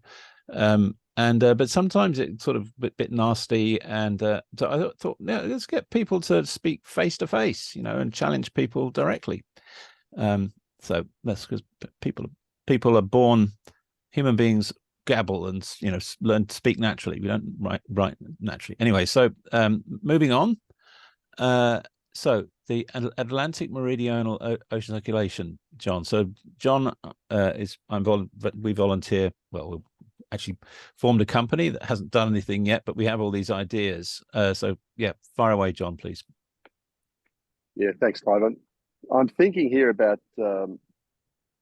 But sometimes it's sort of a bit nasty, and so I thought, yeah, let's get people to speak face to face, you know, and challenge people directly. So that's because people are born, human beings gabble and, you know, learn to speak naturally. We don't write naturally. Anyway, so moving on. So the Atlantic Meridional Ocean Circulation, John. So John we volunteer. Well, we actually formed a company that hasn't done anything yet, but we have all these ideas. So yeah, fire away, John, please. Yeah, thanks, Clive. I'm thinking here about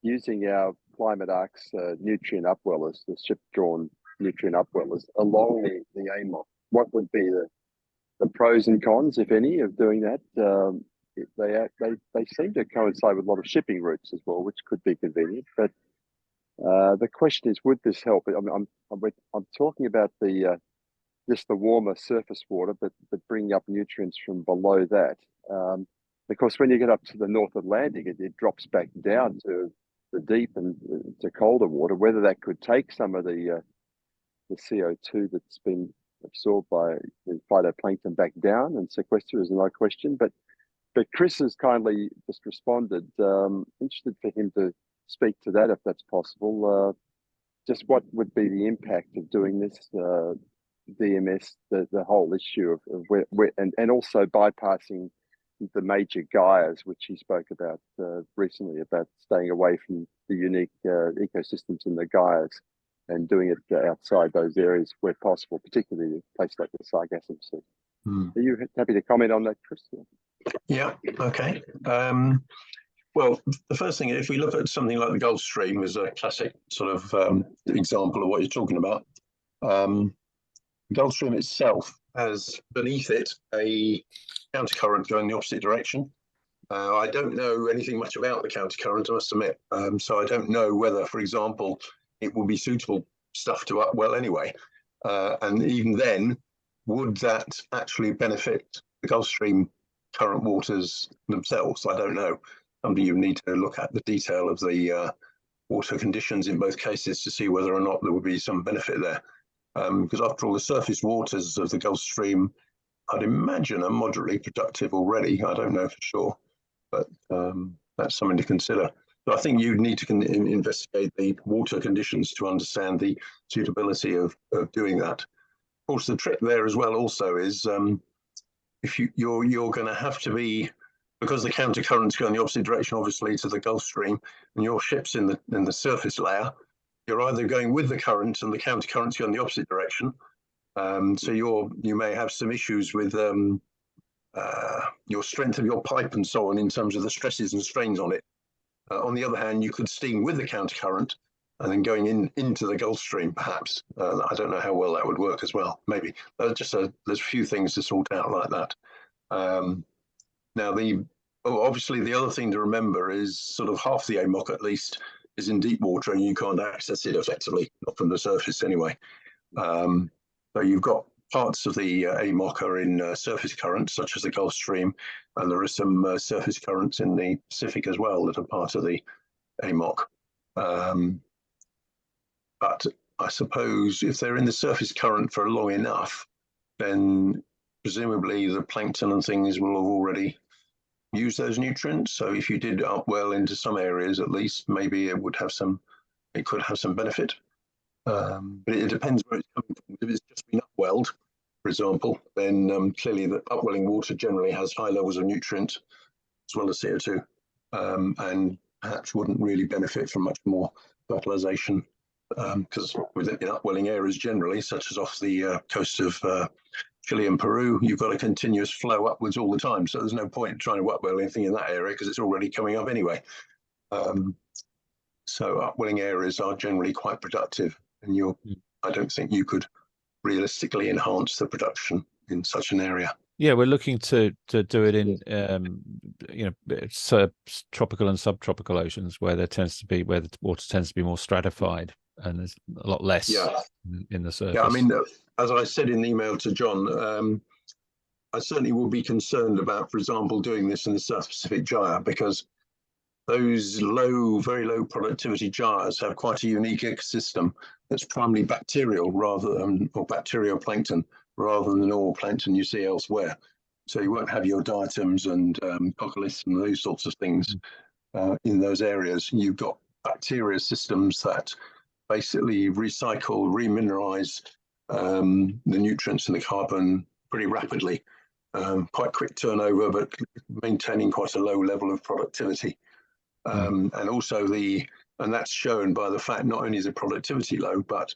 using our Climate Arc's nutrient upwellers, the ship-drawn nutrient upwellers, along the AMOC. What would be the pros and cons, if any, of doing that? They seem to coincide with a lot of shipping routes as well, which could be convenient. But the question is, would this help? I'm talking about just the warmer surface water, but bringing up nutrients from below that. Because when you get up to the North Atlantic, it drops back down to the deep and to colder water. Whether that could take some of the CO2 that's been absorbed by the phytoplankton back down and sequester is no question. But Chris has kindly just responded. Interested for him to speak to that if that's possible. Just what would be the impact of doing this DMS, the whole issue of where and also bypassing the major gyres, which he spoke about recently, about staying away from the unique ecosystems in the gyres and doing it outside those areas where possible, particularly a place like the Sargassum Sea. Are you happy to comment on that, Chris? Yeah, okay. Well, the first thing, if we look at something like the Gulf Stream as a classic sort of example of what you're talking about, the Gulf Stream itself has beneath it a countercurrent going the opposite direction. I don't know anything much about the countercurrent, I must admit. So I don't know whether, for example, it will be suitable stuff to upwell anyway. And even then, would that actually benefit the Gulf Stream current waters themselves? I don't know. Somebody you need to look at the detail of the water conditions in both cases to see whether or not there would be some benefit there. Because after all, the surface waters of the Gulf Stream, I'd imagine, are moderately productive already. I don't know for sure, but that's something to consider. So I think you'd need to investigate the water conditions to understand the suitability of doing that. Of course, the trick there as well also is if you're going to have to be, because the countercurrents go in the opposite direction, obviously, to the Gulf Stream, and your ship's in the surface layer, you're either going with the current and the countercurrents go in the opposite direction. So you may have some issues with your strength of your pipe and so on in terms of the stresses and strains on it. On the other hand, you could steam with the countercurrent and then going into the Gulf Stream, perhaps. I don't know how well that would work as well. Maybe there's a few things to sort out like that. Now, obviously, the other thing to remember is sort of half the AMOC at least is in deep water, and you can't access it effectively, not from the surface anyway. So you've got parts of the AMOC are in surface currents, such as the Gulf Stream, and there are some surface currents in the Pacific as well that are part of the AMOC. But I suppose if they're in the surface current for long enough, then presumably the plankton and things will have already used those nutrients. So if you did upwell into some areas, at least, maybe it would have some, it could have some benefit. But it depends where it's coming from. If it's just been upwelled, for example, then clearly the upwelling water generally has high levels of nutrient as well as CO2, and perhaps wouldn't really benefit from much more fertilization, because in upwelling areas generally, such as off the coast of Chile and Peru, you've got a continuous flow upwards all the time. So there's no point trying to upwell anything in that area because it's already coming up anyway. So upwelling areas are generally quite productive, and I don't think you could realistically enhance the production in such an area. Yeah, we're looking to do it in tropical and subtropical oceans where there tends to be, where the water tends to be more stratified and there's a lot less in the surface. Yeah, I mean, as I said in the email to John, I certainly will be concerned about, for example, doing this in the South Pacific Gyre, because those very low productivity gyres have quite a unique ecosystem that's primarily bacterial rather than, or bacterial plankton, rather than the normal plankton you see elsewhere. So you won't have your diatoms and coccoliths and those sorts of things in those areas. You've got bacteria systems that basically recycle, remineralize the nutrients and the carbon pretty rapidly. Quite quick turnover, but maintaining quite a low level of productivity. And also and that's shown by the fact not only is the productivity low, but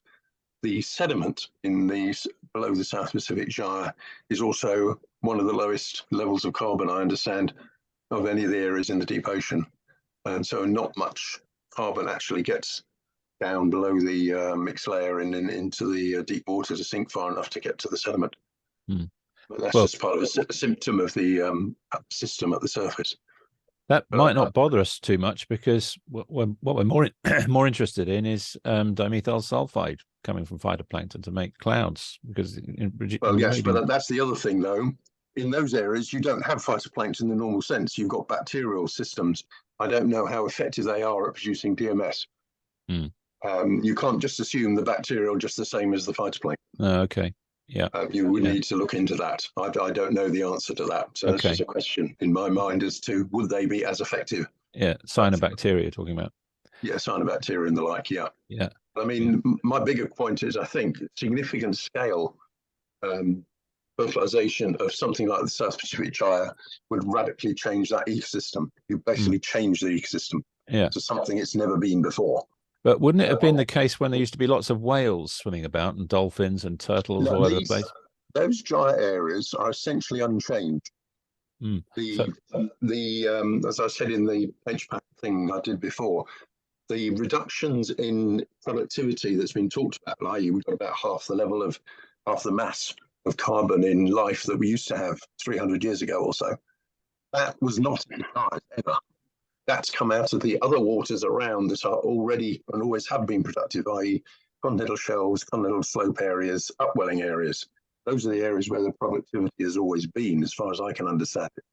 the sediment below the South Pacific Gyre is also one of the lowest levels of carbon, I understand, of any of the areas in the deep ocean. And so not much carbon actually gets down below the mixed layer and into the deep water to sink far enough to get to the sediment. But that's just part of a symptom of the system at the surface. That might not bother us too much, because what we're more interested in is dimethyl sulfide coming from phytoplankton to make clouds. Because yes, but that's the other thing though. In those areas, you don't have phytoplankton in the normal sense. You've got bacterial systems. I don't know how effective they are at producing DMS. You can't just assume the bacterial just the same as the phytoplankton. Oh, okay. Yeah. You would need to look into that. I don't know the answer to that. So that's just a question in my mind as to would they be as effective? Yeah, cyanobacteria you're talking about. Yeah, cyanobacteria and the like, yeah. Yeah. I mean, my bigger point is, I think, significant scale fertilization of something like the South Pacific Gyre would radically change that ecosystem. You basically change the ecosystem to something it's never been before. But wouldn't it have been the case when there used to be lots of whales swimming about and dolphins and turtles all over the place? Those gyre areas are essentially unchanged. As I said in the HPAC thing I did before, the reductions in productivity that's been talked about, i.e. we've got about half the mass of carbon in life that we used to have 300 years ago or so. That was not enhanced ever. That's come out of the other waters around that are already and always have been productive, i.e. continental shelves, continental slope areas, upwelling areas. Those are the areas where the productivity has always been, as far as I can understand it.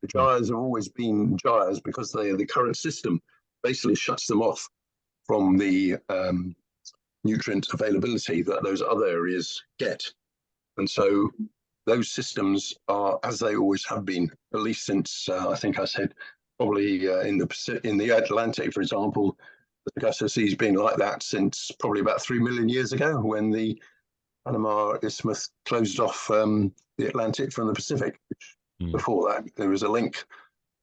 The gyres have always been gyres because the current system basically shuts them off from the nutrient availability that those other areas get. And so those systems are as they always have been, at least since I think I said probably in the Atlantic, for example, the Sargasso Sea has been like that since probably about 3 million years ago, when the Panama Isthmus closed off the Atlantic from the Pacific. Before that, there was a link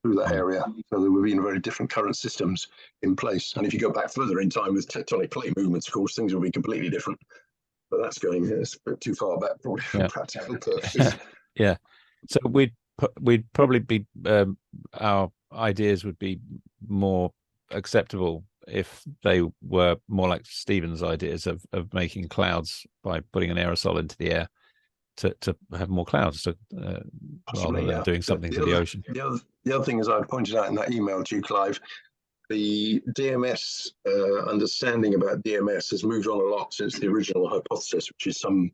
through that area. So there were been very different current systems in place. And if you go back further in time with tectonic plate movements, of course, things will be completely different. But that's going a bit too far back, probably for practical purposes. Yeah. So we'd probably be our ideas would be more acceptable if they were more like Stephen's ideas of making clouds by putting an aerosol into the air to have more clouds, rather than doing something to the ocean. The other thing, as I pointed out in that email to you, Clive, the DMS understanding about DMS has moved on a lot since the original hypothesis, which is I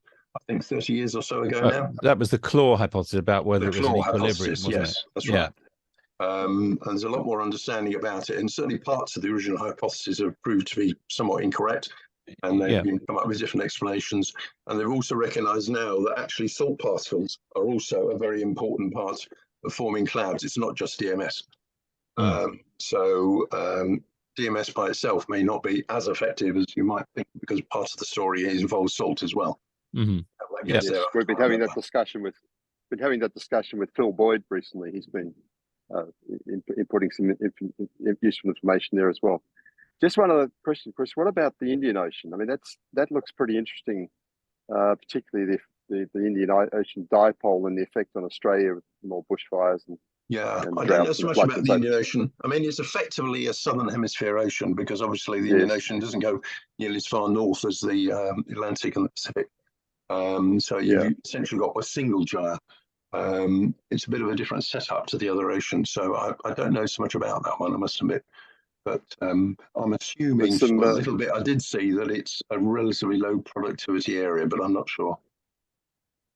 think 30 years or so ago now. That was the claw hypothesis about whether it was an equilibrium, wasn't it? That's right. And there's a lot more understanding about it, and certainly parts of the original hypothesis have proved to be somewhat incorrect. And they've Yeah. been come up with different explanations. And they've also recognised now that actually salt particles are also a very important part of forming clouds. It's not just DMS. DMS by itself may not be as effective as you might think, because part of the story involves salt as well. Mm-hmm. Yes, we've been having that discussion with Phil Boyd recently. He's been inputting some useful information there as well. Just one other question, Chris. What about the Indian Ocean? I mean, that looks pretty interesting, particularly the Indian Ocean dipole and the effect on Australia with more bushfires and I don't know so much about the Indian Ocean. I mean, it's effectively a southern hemisphere ocean, because obviously the Indian Ocean doesn't go nearly as far north as the Atlantic and the Pacific. So you've essentially got a single gyre. It's a bit of a different setup to the other oceans. So I don't know so much about that one, I must admit. But I'm assuming from a little bit I did see that it's a relatively low productivity area, but I'm not sure.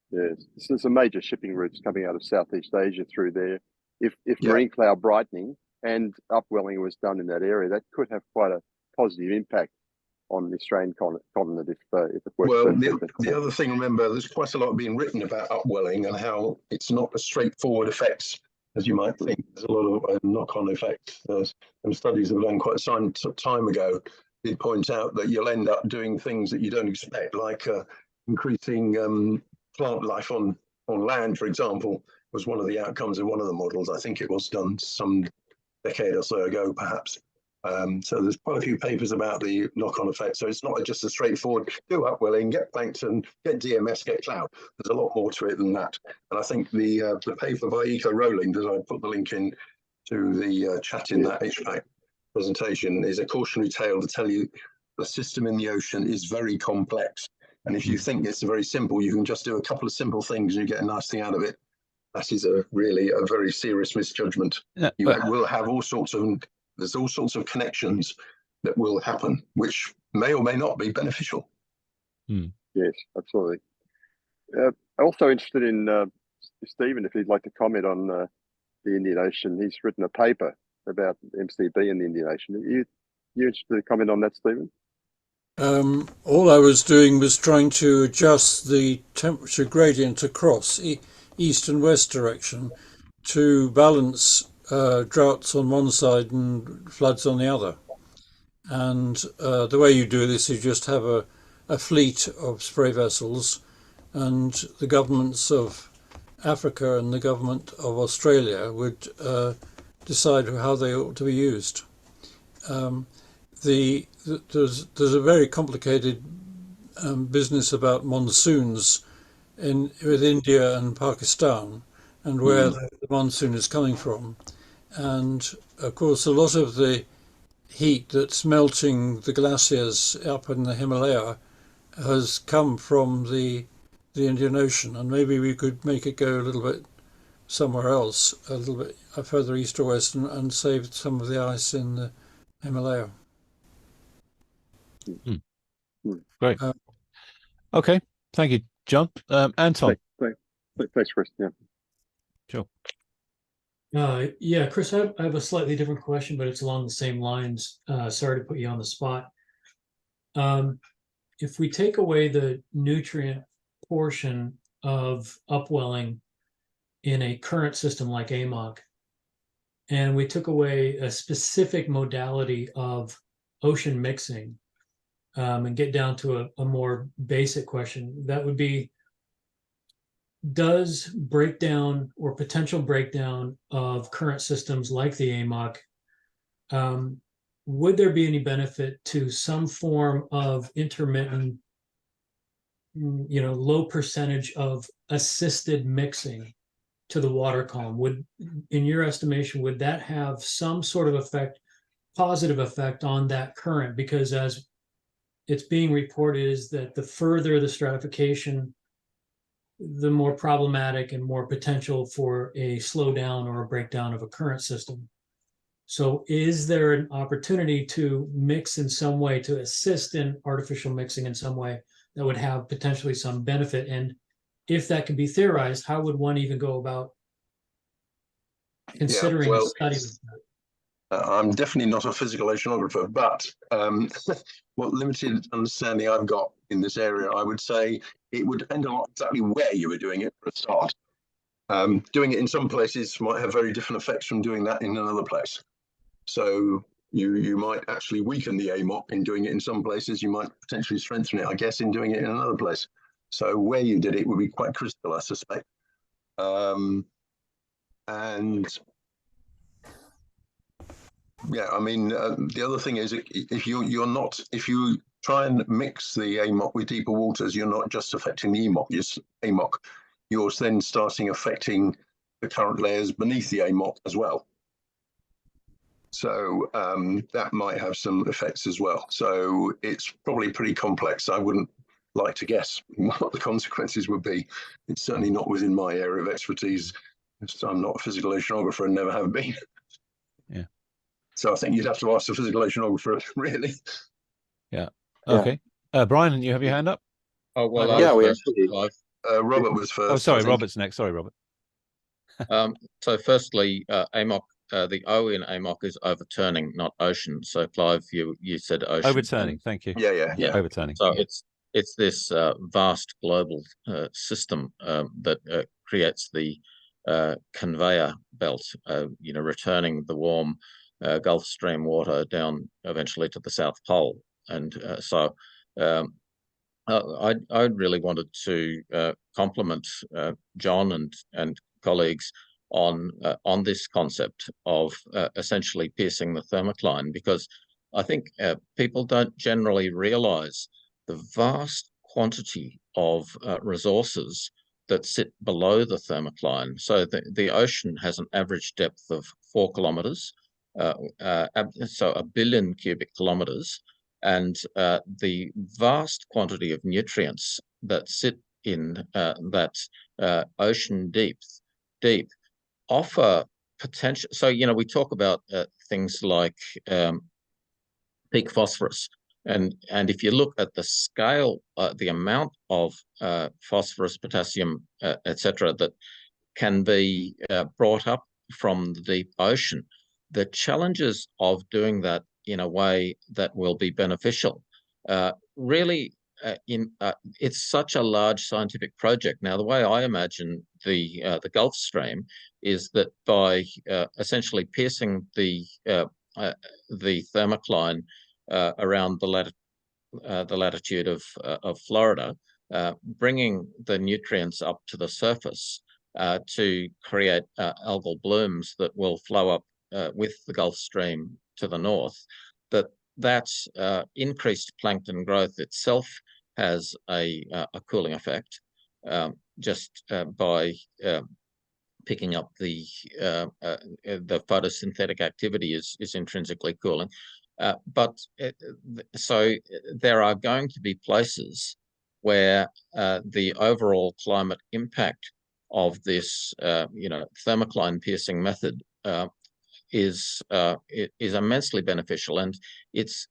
Yes, there's some major shipping routes coming out of Southeast Asia through there. If marine cloud brightening and upwelling was done in that area, that could have quite a positive impact on the Australian continent if it works. Well, the other thing, remember, there's quite a lot being written about upwelling and how it's not a straightforward effect as you might think. There's a lot of knock-on effects. Some studies that were done quite some time ago did point out that you'll end up doing things that you don't expect, like increasing plant life on land, for example, was one of the outcomes in one of the models. I think it was done some decade or so ago, perhaps. So there's quite a few papers about the knock-on effect. So it's not just a straightforward do upwelling, get plankton, get DMS, get cloud. There's a lot more to it than that. And I think the paper by Eco Rowling that I put the link in to the chat in that HPAC presentation is a cautionary tale to tell you the system in the ocean is very complex. And if you think it's very simple, you can just do a couple of simple things and you get a nice thing out of it. That is really a very serious misjudgment. You will have there's all sorts of connections that will happen, which may or may not be beneficial. Yes, absolutely. Also interested in Stephen, if he'd like to comment on the Indian Ocean. He's written a paper about MCB in the Indian Ocean. Are you interested to comment on that, Stephen? All I was doing was trying to adjust the temperature gradient across east and west direction to balance droughts on one side and floods on the other. And the way you do this, you just have a fleet of spray vessels, and the governments of Africa and the government of Australia would decide how they ought to be used. There's a very complicated business about monsoons with India and Pakistan, and where the monsoon is coming from. And of course, a lot of the heat that's melting the glaciers up in the Himalaya has come from the Indian Ocean, and maybe we could make it go a little bit somewhere else, a little bit further east or west, and save some of the ice in the Himalaya. Great. Okay, thank you, John. Anton. Thanks, Chris. Yeah. Sure. Yeah, Chris, I have a slightly different question, but it's along the same lines. Sorry to put you on the spot. If we take away the nutrient portion of upwelling in a current system like AMOC, and we took away a specific modality of ocean mixing, and get down to a more basic question, that would be, does breakdown or potential breakdown of current systems like the AMOC, would there be any benefit to some form of intermittent, low percentage of assisted mixing to the water column? Would, in your estimation, would that have some sort of effect, positive effect on that current? Because as it's being reported is that the further the stratification, the more problematic and more potential for a slowdown or a breakdown of a current system. So is there an opportunity to mix in some way, to assist in artificial mixing in some way that would have potentially some benefit? And if that can be theorized, how would one even go about considering a study of I'm definitely not a physical oceanographer, but what limited understanding I've got in this area, I would say it would depend a lot exactly where you were doing it for a start. Doing it in some places might have very different effects from doing that in another place. So you might actually weaken the AMOC in doing it in some places. You might potentially strengthen it, I guess, in doing it in another place. So where you did it would be quite critical, I suspect. And yeah, I mean, the other thing is if you try and mix the AMOC with deeper waters, you're not just affecting the AMOC, you're then starting affecting the current layers beneath the AMOC as well. So that might have some effects as well. So it's probably pretty complex. I wouldn't like to guess what the consequences would be. It's certainly not within my area of expertise. I'm not a physical oceanographer and never have been. Yeah. So I think you'd have to ask the physical oceanographer, really. Yeah. Okay. Brian, you have your hand up? Oh, well, yeah, we Robert was first. Oh, sorry, Robert's next. Sorry, Robert. So firstly, AMOC, the O in AMOC is overturning, not ocean. So Clive, you said ocean. Overturning. Thank you. Yeah. Overturning. So it's this vast global system that creates the conveyor belt, returning the warm Gulf Stream water down eventually to the South Pole. And so I really wanted to compliment John and colleagues on this concept of essentially piercing the thermocline, because I think people don't generally realise the vast quantity of resources that sit below the thermocline. So the ocean has an average depth of 4 kilometres, so 1 billion cubic kilometres, and the vast quantity of nutrients that sit in that ocean deep offer potential. So, we talk about things like peak phosphorus. And if you look at the scale, the amount of phosphorus, potassium, etc., that can be brought up from the deep ocean, the challenges of doing that in a way that will be beneficial really it's such a large scientific project. Now, the way I imagine the Gulf Stream is that by essentially piercing the thermocline around the latitude of Florida, bringing the nutrients up to the surface to create algal blooms that will flow up with the Gulf Stream to the north, that increased plankton growth itself has a cooling effect just by picking up the photosynthetic activity is intrinsically cooling. So there are going to be places where the overall climate impact of this, thermocline piercing method is immensely beneficial, and it's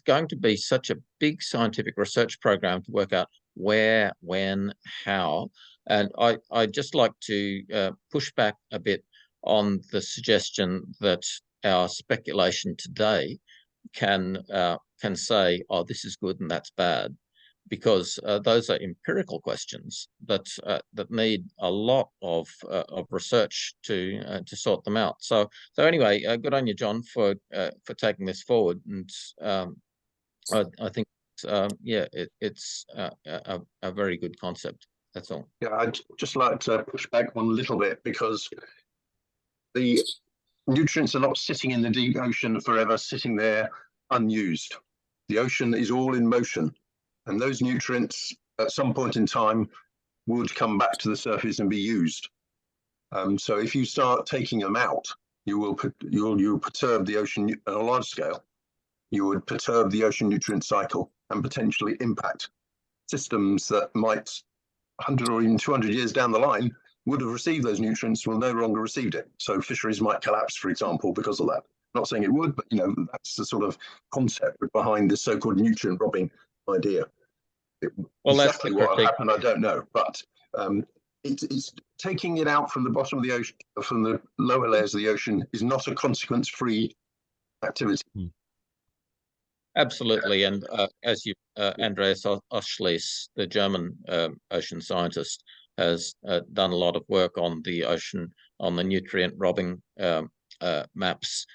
going to be such a big scientific research program to work out where, when, how. And I'd just like to push back a bit on the suggestion that our speculation today can say, oh, this is good and that's bad, because those are empirical questions that need a lot of research to sort them out. So anyway, good on you, John, for taking this forward, and I think it's a very good concept. That's all. Yeah, I'd just like to push back one little bit, because the nutrients are not sitting in the deep ocean forever, sitting there unused. The ocean is all in motion, and those nutrients at some point in time would come back to the surface and be used. So if you start taking them out, you'll perturb the ocean on a large scale. You would perturb the ocean nutrient cycle and potentially impact systems that might 100 or even 200 years down the line would have received those nutrients, will no longer received it. So fisheries might collapse, for example, because of that. Not saying it would, but that's the sort of concept behind this so-called nutrient robbing idea. Well, exactly what happened, I don't know, but it's taking it out from the bottom of the ocean, from the lower layers of the ocean, is not a consequence-free activity. Absolutely, and as you, Andreas Oschlies, the German ocean scientist, has done a lot of work on the ocean, on the nutrient robbing maps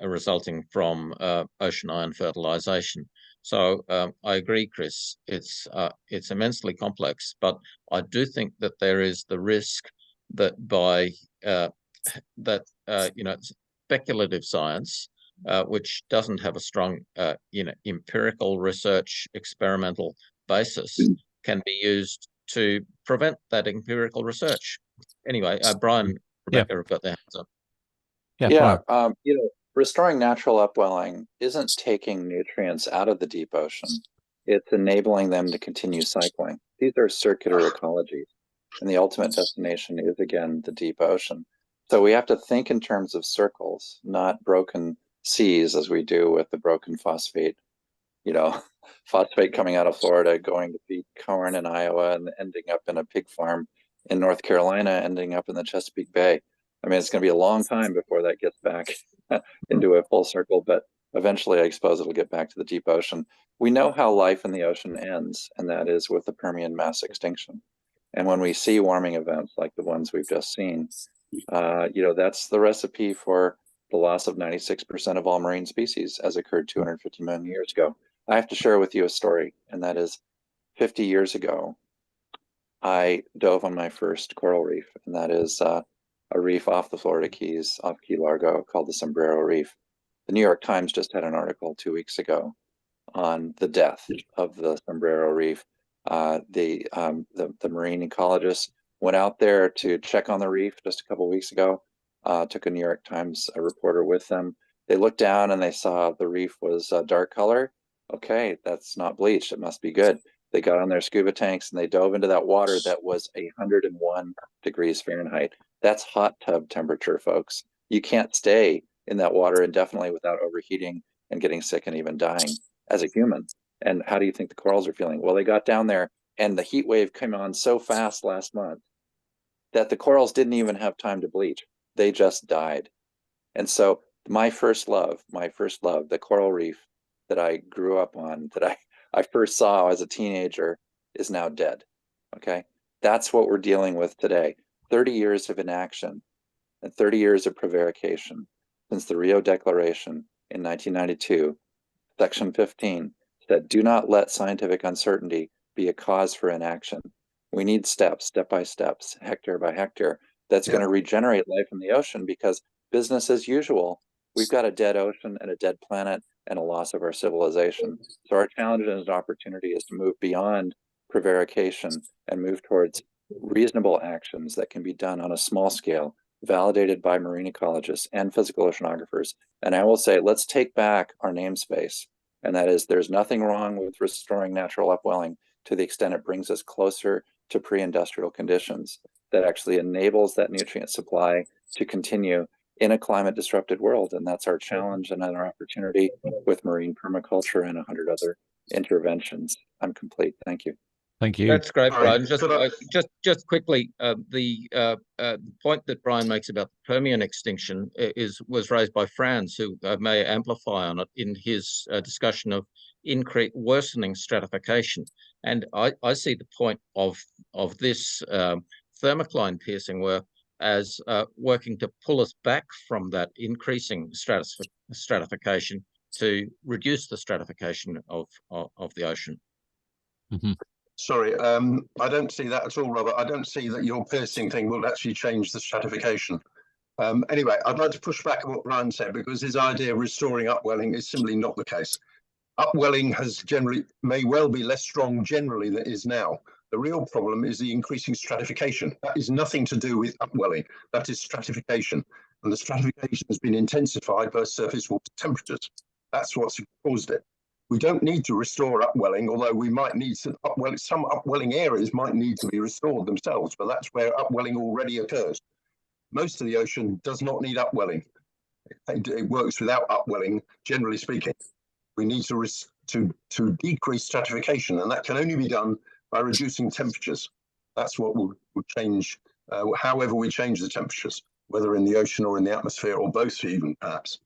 resulting from ocean iron fertilization. So I agree, Chris. It's immensely complex, but I do think that there is the risk that by speculative science, which doesn't have a strong, empirical research, experimental basis, can be used to prevent that empirical research. Anyway, Brian, Rebecca have got their hands up. Yeah, restoring natural upwelling isn't taking nutrients out of the deep ocean. It's enabling them to continue cycling. These are circular ecologies, and the ultimate destination is, again, the deep ocean. So we have to think in terms of circles, not broken seas as we do with the broken phosphate, phosphate coming out of Florida, going to feed corn in Iowa and ending up in a pig farm in North Carolina, ending up in the Chesapeake Bay. I mean, it's going to be a long time before that gets back into a full circle, but eventually I suppose it'll get back to the deep ocean. We know how life in the ocean ends, and that is with the Permian mass extinction. And when we see warming events like the ones we've just seen, that's the recipe for the loss of 96% of all marine species, as occurred 250 million years ago. I have to share with you a story, and that is 50 years ago, I dove on my first coral reef, and that is a reef off the Florida Keys, off Key Largo, called the Sombrero Reef. The New York Times just had an article 2 weeks ago on the death of the Sombrero Reef. The marine ecologists went out there to check on the reef just a couple of weeks ago. Took a New York Times reporter with them. They looked down and they saw the reef was a dark color. Okay, that's not bleached. It must be good. They got on their scuba tanks and they dove into that water that was 101 degrees Fahrenheit. That's hot tub temperature, folks. You can't stay in that water indefinitely without overheating and getting sick and even dying as a human. And how do you think the corals are feeling? Well, they got down there and the heat wave came on so fast last month that the corals didn't even have time to bleach. They just died. And so my first love, the coral reef that I grew up on, that I first saw as a teenager, is now dead. Okay, that's what we're dealing with today. 30 years of inaction and 30 years of prevarication since the Rio Declaration in 1992, Section 15 said, do not let scientific uncertainty be a cause for inaction. We need steps, step by steps, hectare by hectare, that's going to regenerate life in the ocean, because business as usual, we've got a dead ocean and a dead planet and a loss of our civilization. So our challenge and opportunity is to move beyond prevarication and move towards reasonable actions that can be done on a small scale, validated by marine ecologists and physical oceanographers. And I will say, let's take back our namespace. And that is, there's nothing wrong with restoring natural upwelling to the extent it brings us closer to pre-industrial conditions that actually enables that nutrient supply to continue in a climate disrupted world. And that's our challenge and our opportunity with marine permaculture and 100 other interventions. I'm complete. Thank you. Thank you. That's great, Brian. Just quickly, the point that Brian makes about the Permian extinction was raised by Franz, who may amplify on it in his discussion of worsening stratification. And I see the point of this thermocline piercing work as working to pull us back from that increasing stratification to reduce the stratification of the ocean. Mm-hmm. Sorry, I don't see that at all, Robert. I don't see that your piercing thing will actually change the stratification. Anyway, I'd like to push back on what Brian said, because his idea of restoring upwelling is simply not the case. Upwelling may well be less strong generally than it is now. The real problem is the increasing stratification. That is nothing to do with upwelling. That is stratification. And the stratification has been intensified by surface water temperatures. That's what's caused it. We don't need to restore upwelling, although we might need some upwelling areas might need to be restored themselves, but that's where upwelling already occurs. Most of the ocean does not need upwelling. It works without upwelling, generally speaking. We need to decrease stratification, and that can only be done by reducing temperatures. That's what will change, however we change the temperatures, whether in the ocean or in the atmosphere, or both even, perhaps.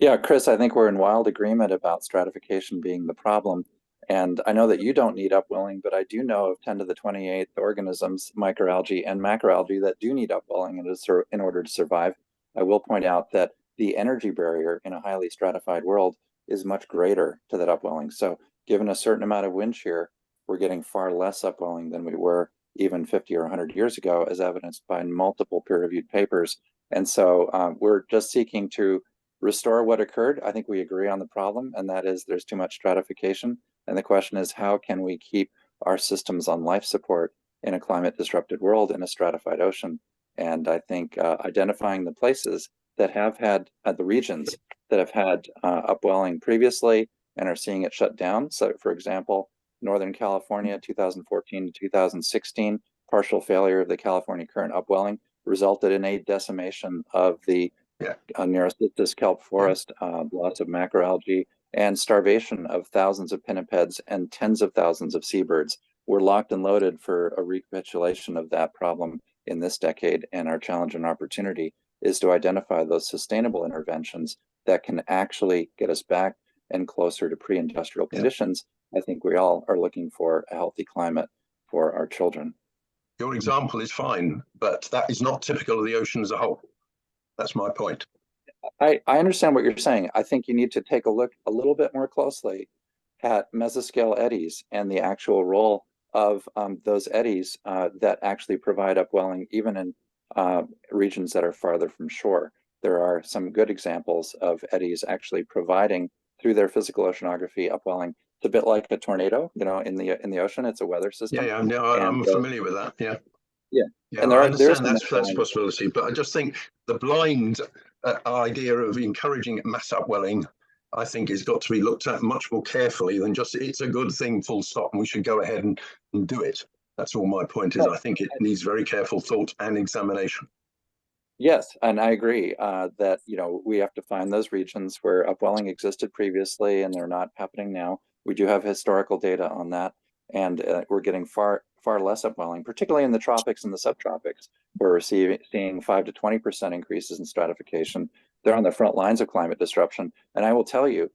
Yeah, Chris, I think we're in wild agreement about stratification being the problem. And I know that you don't need upwelling, but I do know of 10 to the 28th organisms, microalgae and macroalgae, that do need upwelling in order to survive. I will point out that the energy barrier in a highly stratified world is much greater to that upwelling. So given a certain amount of wind shear, we're getting far less upwelling than we were even 50 or 100 years ago, as evidenced by multiple peer-reviewed papers. And so we're just seeking to restore what occurred. I think we agree on the problem, and that is there's too much stratification. And the question is, how can we keep our systems on life support in a climate disrupted world in a stratified ocean? And I think identifying the places that have had the regions that have had upwelling previously and are seeing it shut down. So for example, Northern California, 2014 to 2016, partial failure of the California current upwelling resulted in a decimation of the Nereisthus kelp forest, loss of macroalgae, and starvation of thousands of pinnipeds and tens of thousands of seabirds. We're locked and loaded for a recapitulation of that problem in this decade, and our challenge and opportunity is to identify those sustainable interventions that can actually get us back and closer to pre-industrial conditions. I think we all are looking for a healthy climate for our children. Your example is fine, but that is not typical of the ocean as a whole. That's my point. I understand what you're saying. I think you need to take a look a little bit more closely at mesoscale eddies and the actual role of those eddies that actually provide upwelling, even in regions that are farther from shore. There are some good examples of eddies actually providing, through their physical oceanography, upwelling. It's a bit like a tornado, you know, in the ocean. It's a weather system. I'm familiar with that. Yeah, and I understand that's a possibility, but I just think the blind idea of encouraging mass upwelling, I think, has got to be looked at much more carefully than just it's a good thing, full stop, and we should go ahead and do it. That's all my point is. I think it needs very careful thought and examination. Yes, and I agree that, you know, we have to find those regions where upwelling existed previously and they're not happening now. We do have historical data on that, and we're getting far less upwelling, particularly in the tropics and the subtropics, where we're seeing 5 to 20% increases in stratification. They're on the front lines of climate disruption. And I will tell you,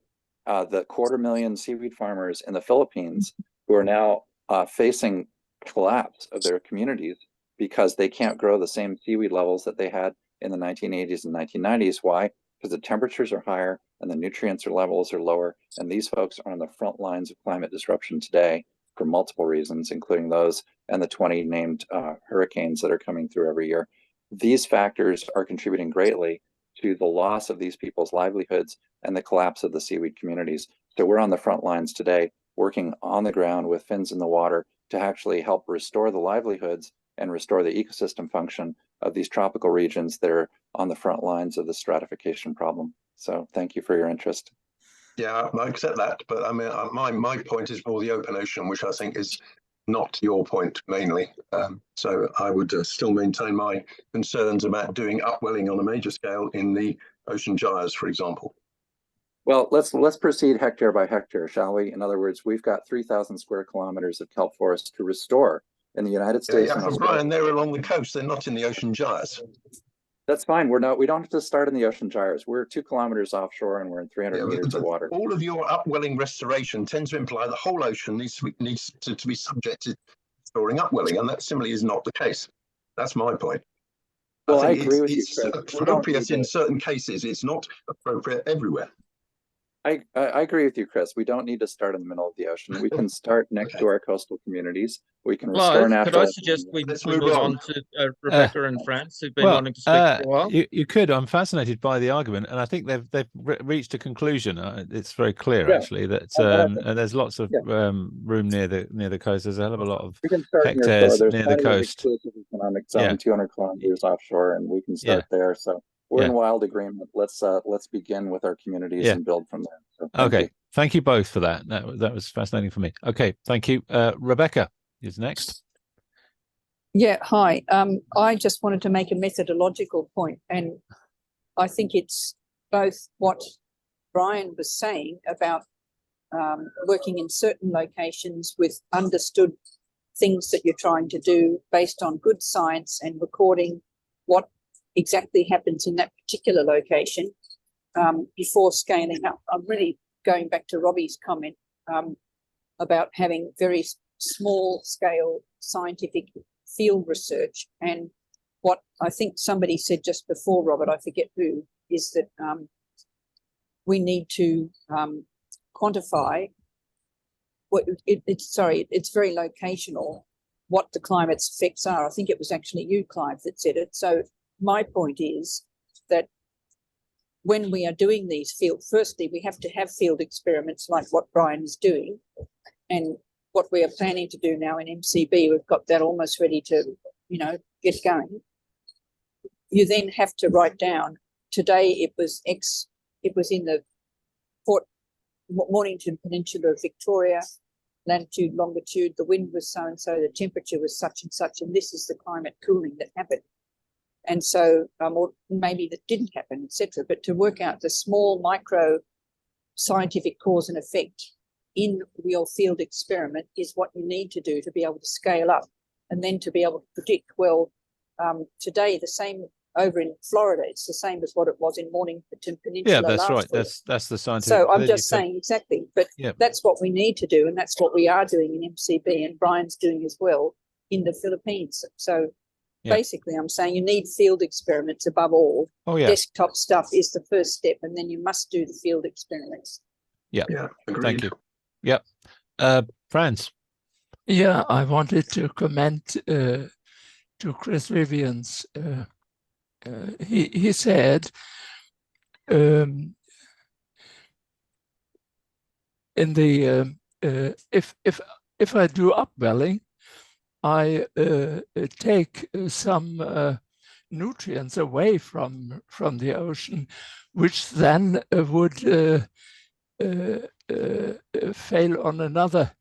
the 250,000 seaweed farmers in the Philippines who are now facing collapse of their communities because they can't grow the same seaweed levels that they had in the 1980s and 1990s. Why? Because the temperatures are higher and the nutrients levels are lower. And these folks are on the front lines of climate disruption today for multiple reasons, including those and the 20 named hurricanes that are coming through every year. These factors are contributing greatly to the loss of these people's livelihoods and the collapse of the seaweed communities. So we're on the front lines today, working on the ground with fins in the water to actually help restore the livelihoods and restore the ecosystem function of these tropical regions that are on the front lines of the stratification problem. So thank you for your interest. Yeah, I accept that, but I mean, my point is more the open ocean, which I think is not your point mainly. So I would still maintain my concerns about doing upwelling on a major scale in the ocean gyres, for example. Well, let's proceed hectare by hectare, shall we? In other words, we've got 3,000 square kilometers of kelp forest to restore in the United States. Yeah, but Brian, they're along the coast. They're not in the ocean gyres. That's fine. We don't have to start in the ocean gyres. We're 2 kilometers offshore and we're in 300 meters of water. All of your upwelling restoration tends to imply the whole ocean needs to be subjected to storing upwelling, and that simply is not the case. That's my point. Well, I agree with you, Chris. It's appropriate in certain cases. It's not appropriate everywhere. I agree with you, Chris. We don't need to start in the middle of the ocean. We can start next to our coastal communities. We can restore natural. Could I suggest we move on to Rebecca and France, who've been wanting to speak for a while? You could. I'm fascinated by the argument, and I think they've reached a conclusion. It's very clear, actually, that there's lots of room near the coast. There's a hell of a lot of hectares near the coast. Economic zone, 200 kilometers offshore, and we can start there. So we're in wild agreement. Let's begin with our communities and build from there. So thank you both for that. That was fascinating for me. Okay, thank you. Rebecca is next. Yeah, hi. I just wanted to make a methodological point, and I think it's both what Brian was saying about working in certain locations with understood things that you're trying to do based on good science and recording what exactly happens in that particular location before scaling up. I'm really going back to Robbie's comment about having very small scale scientific field research. And what I think somebody said just before, Robert, I forget who, is that we need to quantify it's very locational what the climate's effects are. I think it was actually you, Clive, that said it. So my point is that when we are doing these firstly, we have to have field experiments like what Brian is doing, and what we are planning to do now in MCB, we've got that almost ready to, get going. You then have to write down, today it was in the Port Mornington Peninsula of Victoria, latitude, longitude, the wind was so and so, the temperature was such and such, and this is the climate cooling that happened. And so, or maybe that didn't happen, etc. But to work out the small micro scientific cause and effect in your field experiment is what you need to do to be able to scale up, and then to be able to predict, well, today the same over in Florida, it's the same as what it was in Mornington Peninsula. Yeah, that's right. Week. That's the scientific. So I'm just saying exactly, but that's what we need to do, and that's what we are doing in MCB, and Brian's doing as well in the Philippines. So basically, I'm saying you need field experiments above all. Oh yeah. Desktop stuff is the first step, and then you must do the field experiments. Yeah. Yeah. Agreed. Thank you. Yep. Franz. Yeah, I wanted to comment to Chris Vivian's. He said in the if I do upwelling, I take some nutrients away from the ocean, which then would fail on another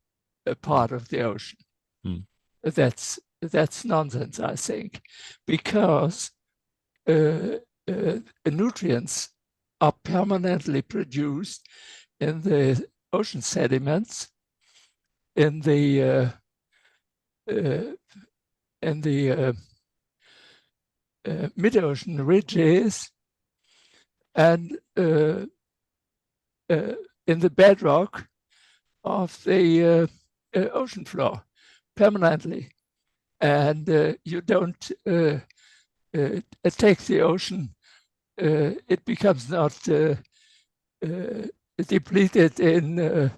part of the ocean. That's nonsense, I think, because nutrients are permanently produced in the ocean sediments, in the mid-ocean ridges, and in the bedrock of the ocean floor permanently. And you don't take the ocean, it becomes not depleted in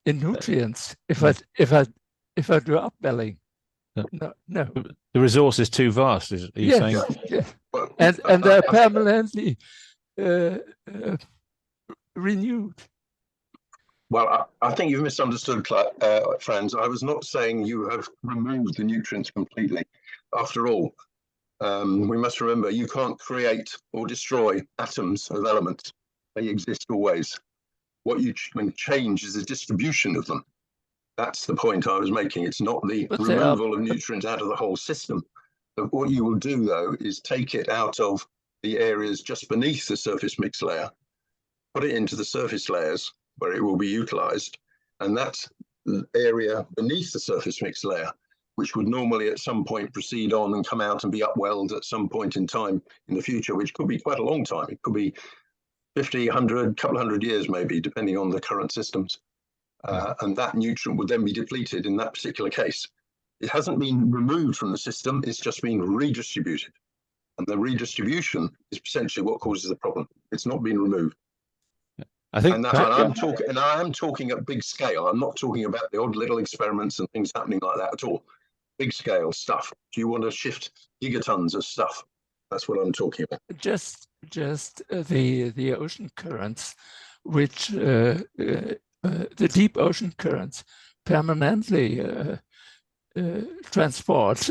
nutrients if I do upwelling. No. The resource is too vast, are you saying? Yes. And they're permanently renewed. Well, I think you've misunderstood, Franz. I was not saying you have removed the nutrients completely. After all, we must remember you can't create or destroy atoms of elements. They exist always. What you can change is the distribution of them. That's the point I was making. It's not the removal of nutrients out of the whole system. But what you will do, though, is take it out of the areas just beneath the surface mix layer, put it into the surface layers, where it will be utilized, and that area beneath the surface mix layer, which would normally at some point proceed on and come out and be upwelled at some point in time in the future, which could be quite a long time. It could be 50, 100, couple hundred years maybe, depending on the current systems. And that nutrient would then be depleted in that particular case. It hasn't been removed from the system, it's just being redistributed. And the redistribution is essentially what causes the problem. It's not been removed. I think, and I am talking at big scale. I'm not talking about the odd little experiments and things happening like that at all. Big scale stuff. Do you want to shift gigatons of stuff? That's what I'm talking about. Just the ocean currents, which the deep ocean currents permanently transport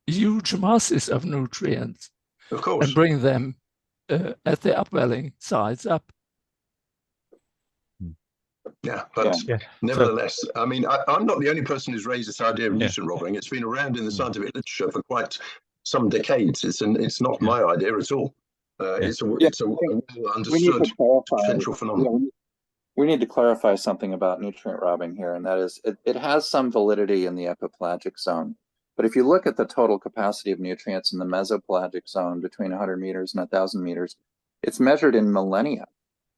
huge masses of nutrients, of course, and bring them at the upwelling sides up. Yeah, but nevertheless, I mean, I'm not the only person who's raised this idea of nutrient robbing. It's been around in the scientific literature for quite some decades. It's not my idea at all. It's a well understood potential phenomenon. we need to clarify something about nutrient robbing here, and that is it has some validity in the epipelagic zone. But if you look at the total capacity of nutrients in the mesopelagic zone between 100 meters and 1,000 meters, it's measured in millennia.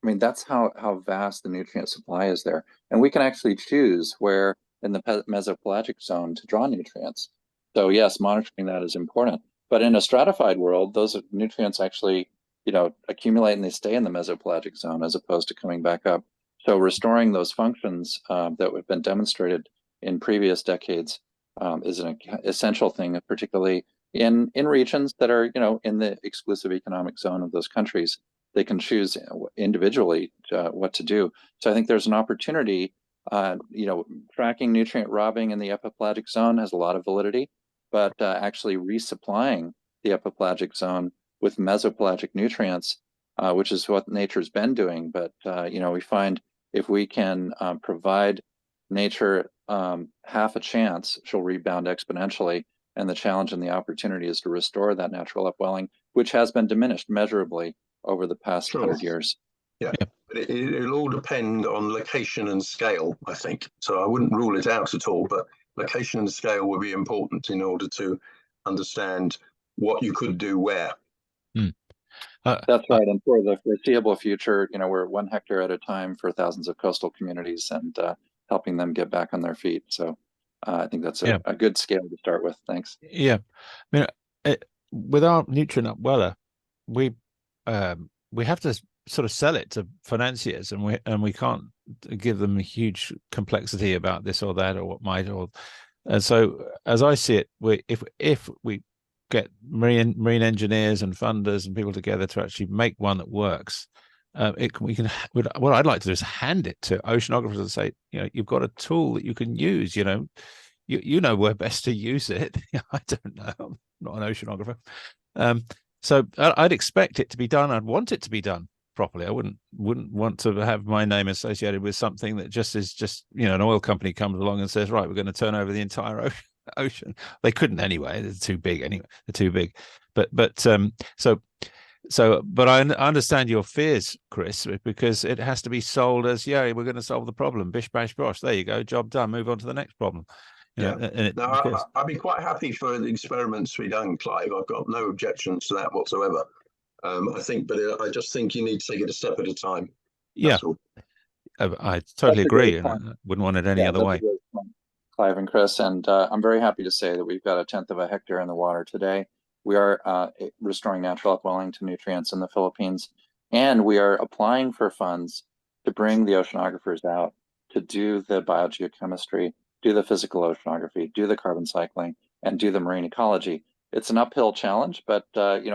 I mean, that's how vast the nutrient supply is there. And we can actually choose where in the mesopelagic zone to draw nutrients. So yes, monitoring that is important. But in a stratified world, those nutrients actually, accumulate and they stay in the mesopelagic zone as opposed to coming back up. So restoring those functions that have been demonstrated in previous decades is an essential thing, particularly in regions that are, in the exclusive economic zone of those countries. They can choose individually what to do. So I think there's an opportunity. Tracking nutrient robbing in the epipelagic zone has a lot of validity, but actually resupplying the epipelagic zone with mesopelagic nutrients, which is what nature's been doing. But we find if we can provide nature half a chance, she'll rebound exponentially. And the challenge and the opportunity is to restore that natural upwelling, which has been diminished measurably over the past 100 years. Yeah, but it'll all depend on location and scale, I think. So I wouldn't rule it out at all, but location and scale will be important in order to understand what you could do where. That's right. And for the foreseeable future, we're 1 hectare at a time for thousands of coastal communities and helping them get back on their feet. So I think that's a good scale to start with. Thanks. Yeah. I mean, with our nutrient upweller, we have to sort of sell it to financiers, and we can't give them a huge complexity about this or that or what might, and so as I see it, if we get marine engineers and funders and people together to actually make one that works, what I'd like to do is hand it to oceanographers and say, you've got a tool that you can use. You know where best to use it. I don't know. I'm not an oceanographer. So I'd expect it to be done. I'd want it to be done properly. I wouldn't want to have my name associated with something that is an oil company comes along and says, right, we're going to turn over the entire ocean. They couldn't anyway. They're too big anyway. They're too big. But I understand your fears, Chris, because it has to be sold as, we're going to solve the problem. Bish, bash, bosh. There you go. Job done. Move on to the next problem. I'd be quite happy for the experiments to be done, Clive. I've got no objections to that whatsoever. I just think you need to take it a step at a time. I totally agree, and I wouldn't want it any other way. Clive and Chris, and I'm very happy to say that we've got 1/10 of a hectare in the water today. We are restoring natural upwelling to nutrients in the Philippines, and we are applying for funds to bring the oceanographers out to do the biogeochemistry, do the physical oceanography, do the carbon cycling, and do the marine ecology. It's an uphill challenge, but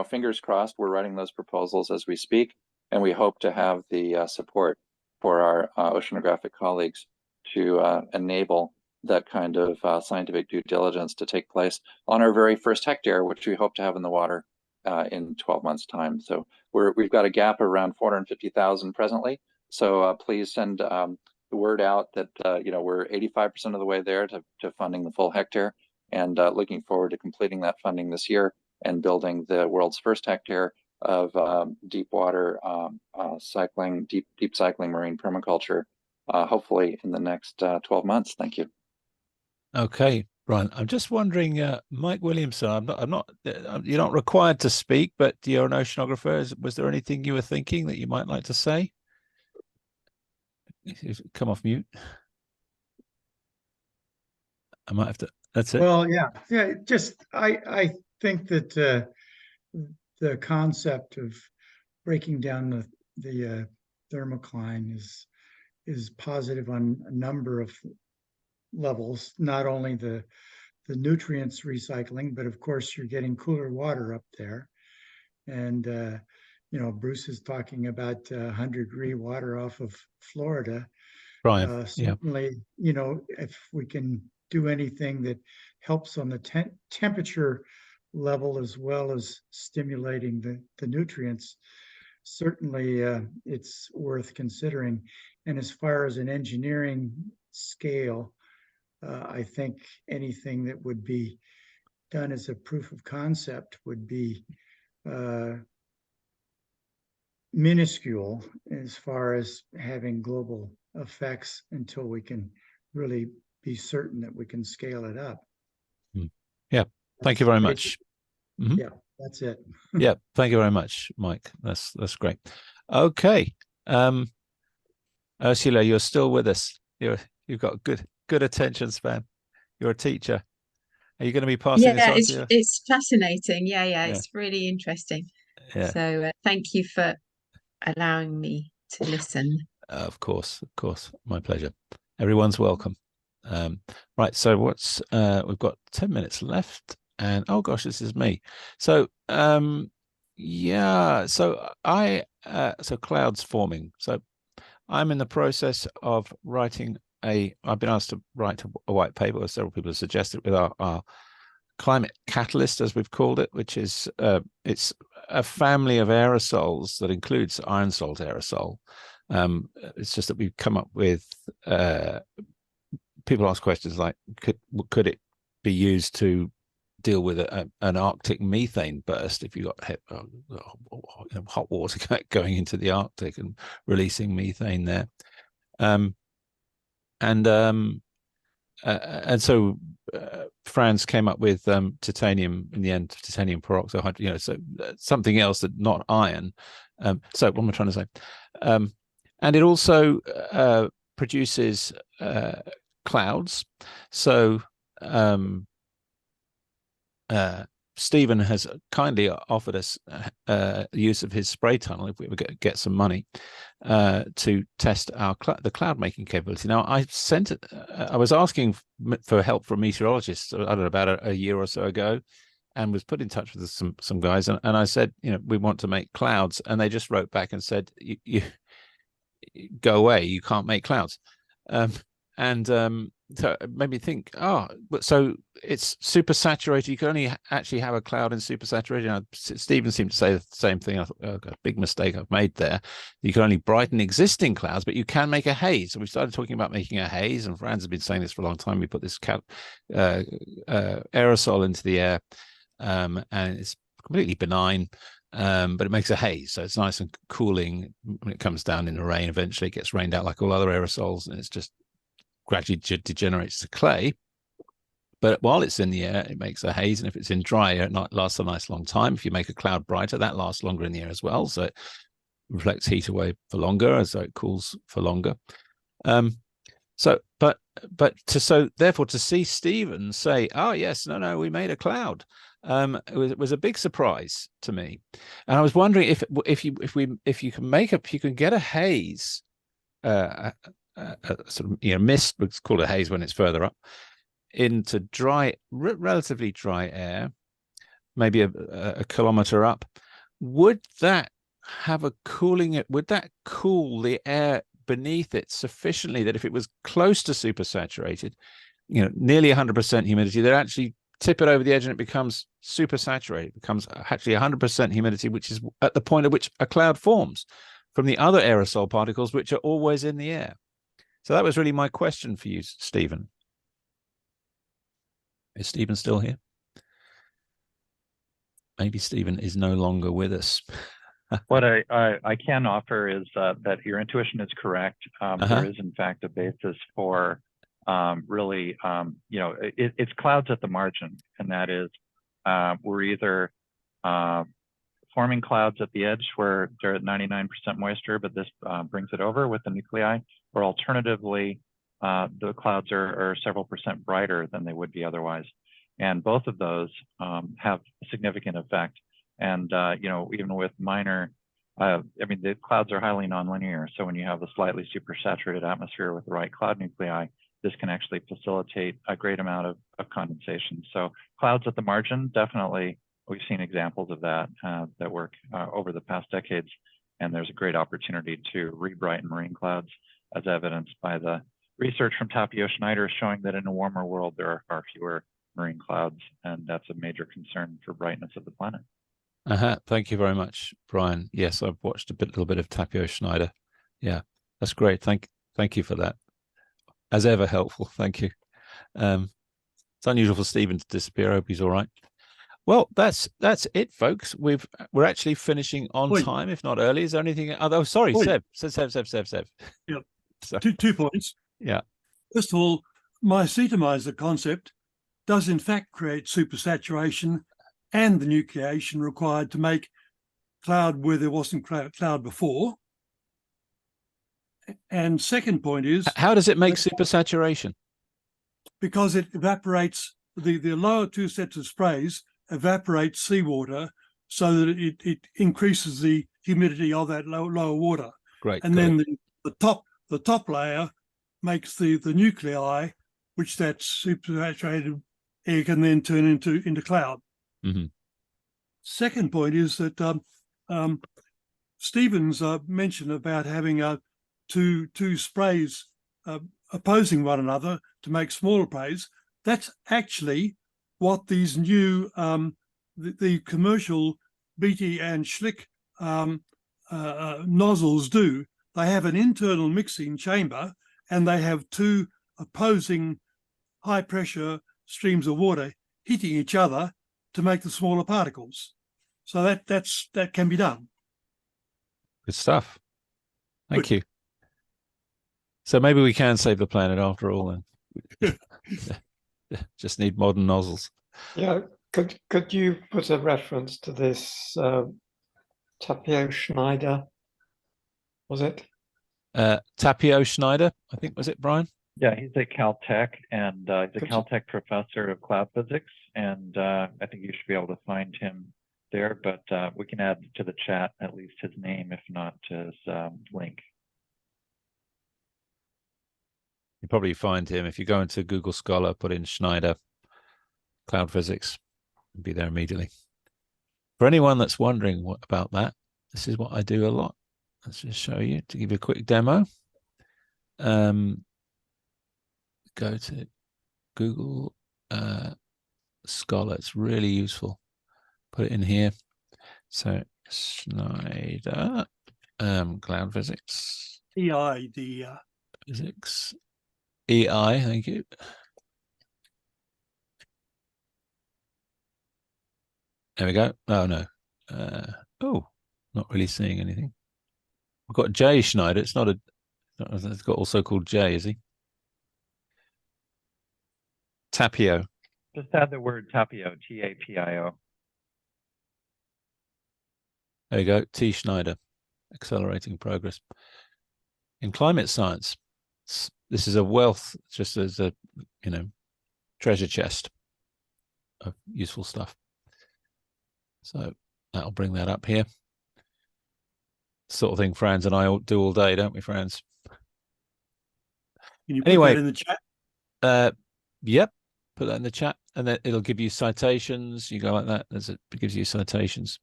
fingers crossed, we're writing those proposals as we speak, and we hope to have the support for our oceanographic colleagues to enable that kind of scientific due diligence to take place on our very first hectare, which we hope to have in the water in 12 months' time. So we've got a gap around 450,000 presently. So please send the word out that we're 85% of the way there to funding the full hectare, and looking forward to completing that funding this year and building the world's first hectare of deep water cycling, deep cycling marine permaculture, hopefully in the next 12 months. Thank you. Okay, Brian. I'm just wondering, Mike Williamson. You're not required to speak, but you're an oceanographer. Was there anything you were thinking that you might like to say? Come off mute. I might have to. That's it. Well, yeah. Just I think that the concept of breaking down the thermocline is positive on a number of levels. Not only the nutrients recycling, but of course you're getting cooler water up there, and Bruce is talking about 100-degree water off of Florida. Brian, certainly, if we can do anything that helps on the temperature level as well as stimulating the nutrients, certainly it's worth considering. And as far as an engineering scale, I think anything that would be done as a proof of concept would be minuscule as far as having global effects until we can really be certain that we can scale it up. Yeah, thank you very much. Yeah, that's it. Yeah, thank you very much, Mike. That's great. Okay, Ursula, you're still with us. You've got good attention span. You're a teacher. Are you going to be passing this on to it's fascinating. Yeah, it's really interesting. Yeah. So thank you for allowing me to listen. Of course, my pleasure. Everyone's welcome. Right, so we've got 10 minutes left, and oh gosh, this is me. So yeah, so so clouds forming. So I'm in the process of writing I've been asked to write a white paper, or several people have suggested, with our climate catalyst, as we've called it, which is it's a family of aerosols that includes iron salt aerosol. It's just that we've come up with people ask questions like, could it be used to deal with an Arctic methane burst if you got hot water going into the Arctic and releasing methane there? And so Franz came up with titanium in the end, titanium peroxide, so something else that not iron. So what am I trying to say? And it also produces clouds. So Stephen has kindly offered us use of his spray tunnel if we ever get some money to test the cloud making capability. Now, I was asking for help from meteorologists, I don't know, about a year or so ago, and was put in touch with some guys, and I said, we want to make clouds, and they just wrote back and said, you go away, you can't make clouds. So it made me think, but so it's super saturated. You can only actually have a cloud in super saturated. Stephen seemed to say the same thing. I thought, a big mistake I've made there. You can only brighten existing clouds, but you can make a haze. So we started talking about making a haze, and Franz has been saying this for a long time. We put this aerosol into the air, and it's completely benign, but it makes a haze. So it's nice and cooling when it comes down in the rain. Eventually it gets rained out like all other aerosols, and it's just gradually degenerates to clay. But while it's in the air, it makes a haze. And if it's in dry air, it lasts a nice long time. If you make a cloud brighter, that lasts longer in the air as well. So it reflects heat away for longer, so it cools for longer. Therefore, to see Stephen say, "Oh yes, no, we made a cloud," it was a big surprise to me. And I was wondering if you can get a haze, sort of mist, it's called a haze when it's further up, into relatively dry air, maybe a kilometer up. Would that have a cooling? Would that cool the air beneath it sufficiently that if it was close to supersaturated, nearly 100% humidity, they'd actually tip it over the edge and it becomes supersaturated, becomes actually 100% humidity, which is at the point at which a cloud forms from the other aerosol particles, which are always in the air? So that was really my question for you, Stephen. Is Stephen still here? Maybe Stephen is no longer with us. What I can offer is that your intuition is correct. There is, in fact, a basis for really, it's clouds at the margin, and that is we're either forming clouds at the edge where they're at 99% moisture, but this brings it over with the nuclei, or alternatively, the clouds are several percent brighter than they would be otherwise. And both of those have a significant effect. And, even with minor, the clouds are highly nonlinear. So when you have a slightly supersaturated atmosphere with the right cloud nuclei, this can actually facilitate a great amount of condensation. So clouds at the margin, definitely, we've seen examples of that that work over the past decades. And there's a great opportunity to re-brighten marine clouds, as evidenced by the research from Tapio Schneider showing that in a warmer world, there are fewer marine clouds. And that's a major concern for brightness of the planet. Thank you very much, Brian. Yes, I've watched a little bit of Tapio Schneider. Yeah, that's great. Thank you for that. As ever, helpful. Thank you. It's unusual for Stephen to disappear. I hope he's all right. Well, that's it, folks. We're actually finishing on time, if not early. Is there anything? Oh, sorry, Seb. Yep. Sorry. 2 points. Yeah. First of all, my acetomizer concept does in fact create supersaturation and the nucleation required to make cloud where there wasn't cloud before. And second point is, how does it make supersaturation? Because it evaporates, the lower 2 sets of sprays evaporate seawater so that it increases the humidity of that lower water. Great. And then the top layer makes the nuclei, which that supersaturated air can then turn into cloud. Mm-hmm. Second point is that Stephen's mentioned about having two sprays opposing one another to make smaller sprays. That's actually what these new the commercial BT and Schlick nozzles do. They have an internal mixing chamber, and they have 2 opposing high pressure streams of water hitting each other to make the smaller particles. So that can be done. Good stuff. Thank you. So maybe we can save the planet after all, then. Just need modern nozzles. Yeah, could you put a reference to this Tapio Schneider? Was it? Tapio Schneider, I think, was it, Brian? Yeah, he's at Caltech, and he's a Caltech professor of cloud physics, and I think you should be able to find him there, but we can add to the chat at least his name, if not his link. You probably find him if you go into Google Scholar, put in Schneider cloud physics, and be there immediately. For anyone that's wondering about that, this is what I do a lot. Let's just show you to give you a quick demo. Go to Google Scholar. It's really useful. Put it in here. So Schneider cloud physics. EI, physics. EI, thank you. There we go. Oh no. Oh, not really seeing anything. We've got J Schneider. It's not a. It's got also called J, is he? Tapio. Just add the word Tapio, T-A-P-I-O. There you go. T Schneider, accelerating progress in climate science. This is a wealth, just as a treasure chest of useful stuff. So that'll bring that up here. Sort of thing Franz and I do all day, don't we, Franz? Can you put that in the chat? Yep, put that in the chat, and then it'll give you citations. You go like that, it gives you citations.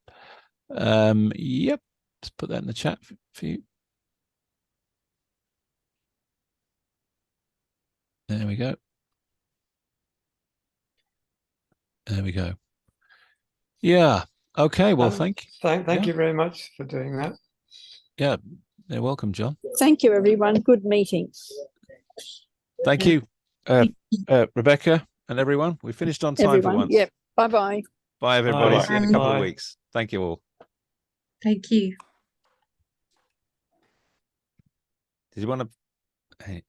Yep, just put that in the chat for you. There we go. There we go. Yeah. Okay. Well, thank you very much for doing that. Yeah. You're welcome, John. Thank you, everyone. Good meeting. Thank you, Rebecca and everyone. We finished on time for once. Yep. Bye-bye. Bye, everybody. See you in a couple of weeks. Thank you all. Thank you. Did you want to? Hey.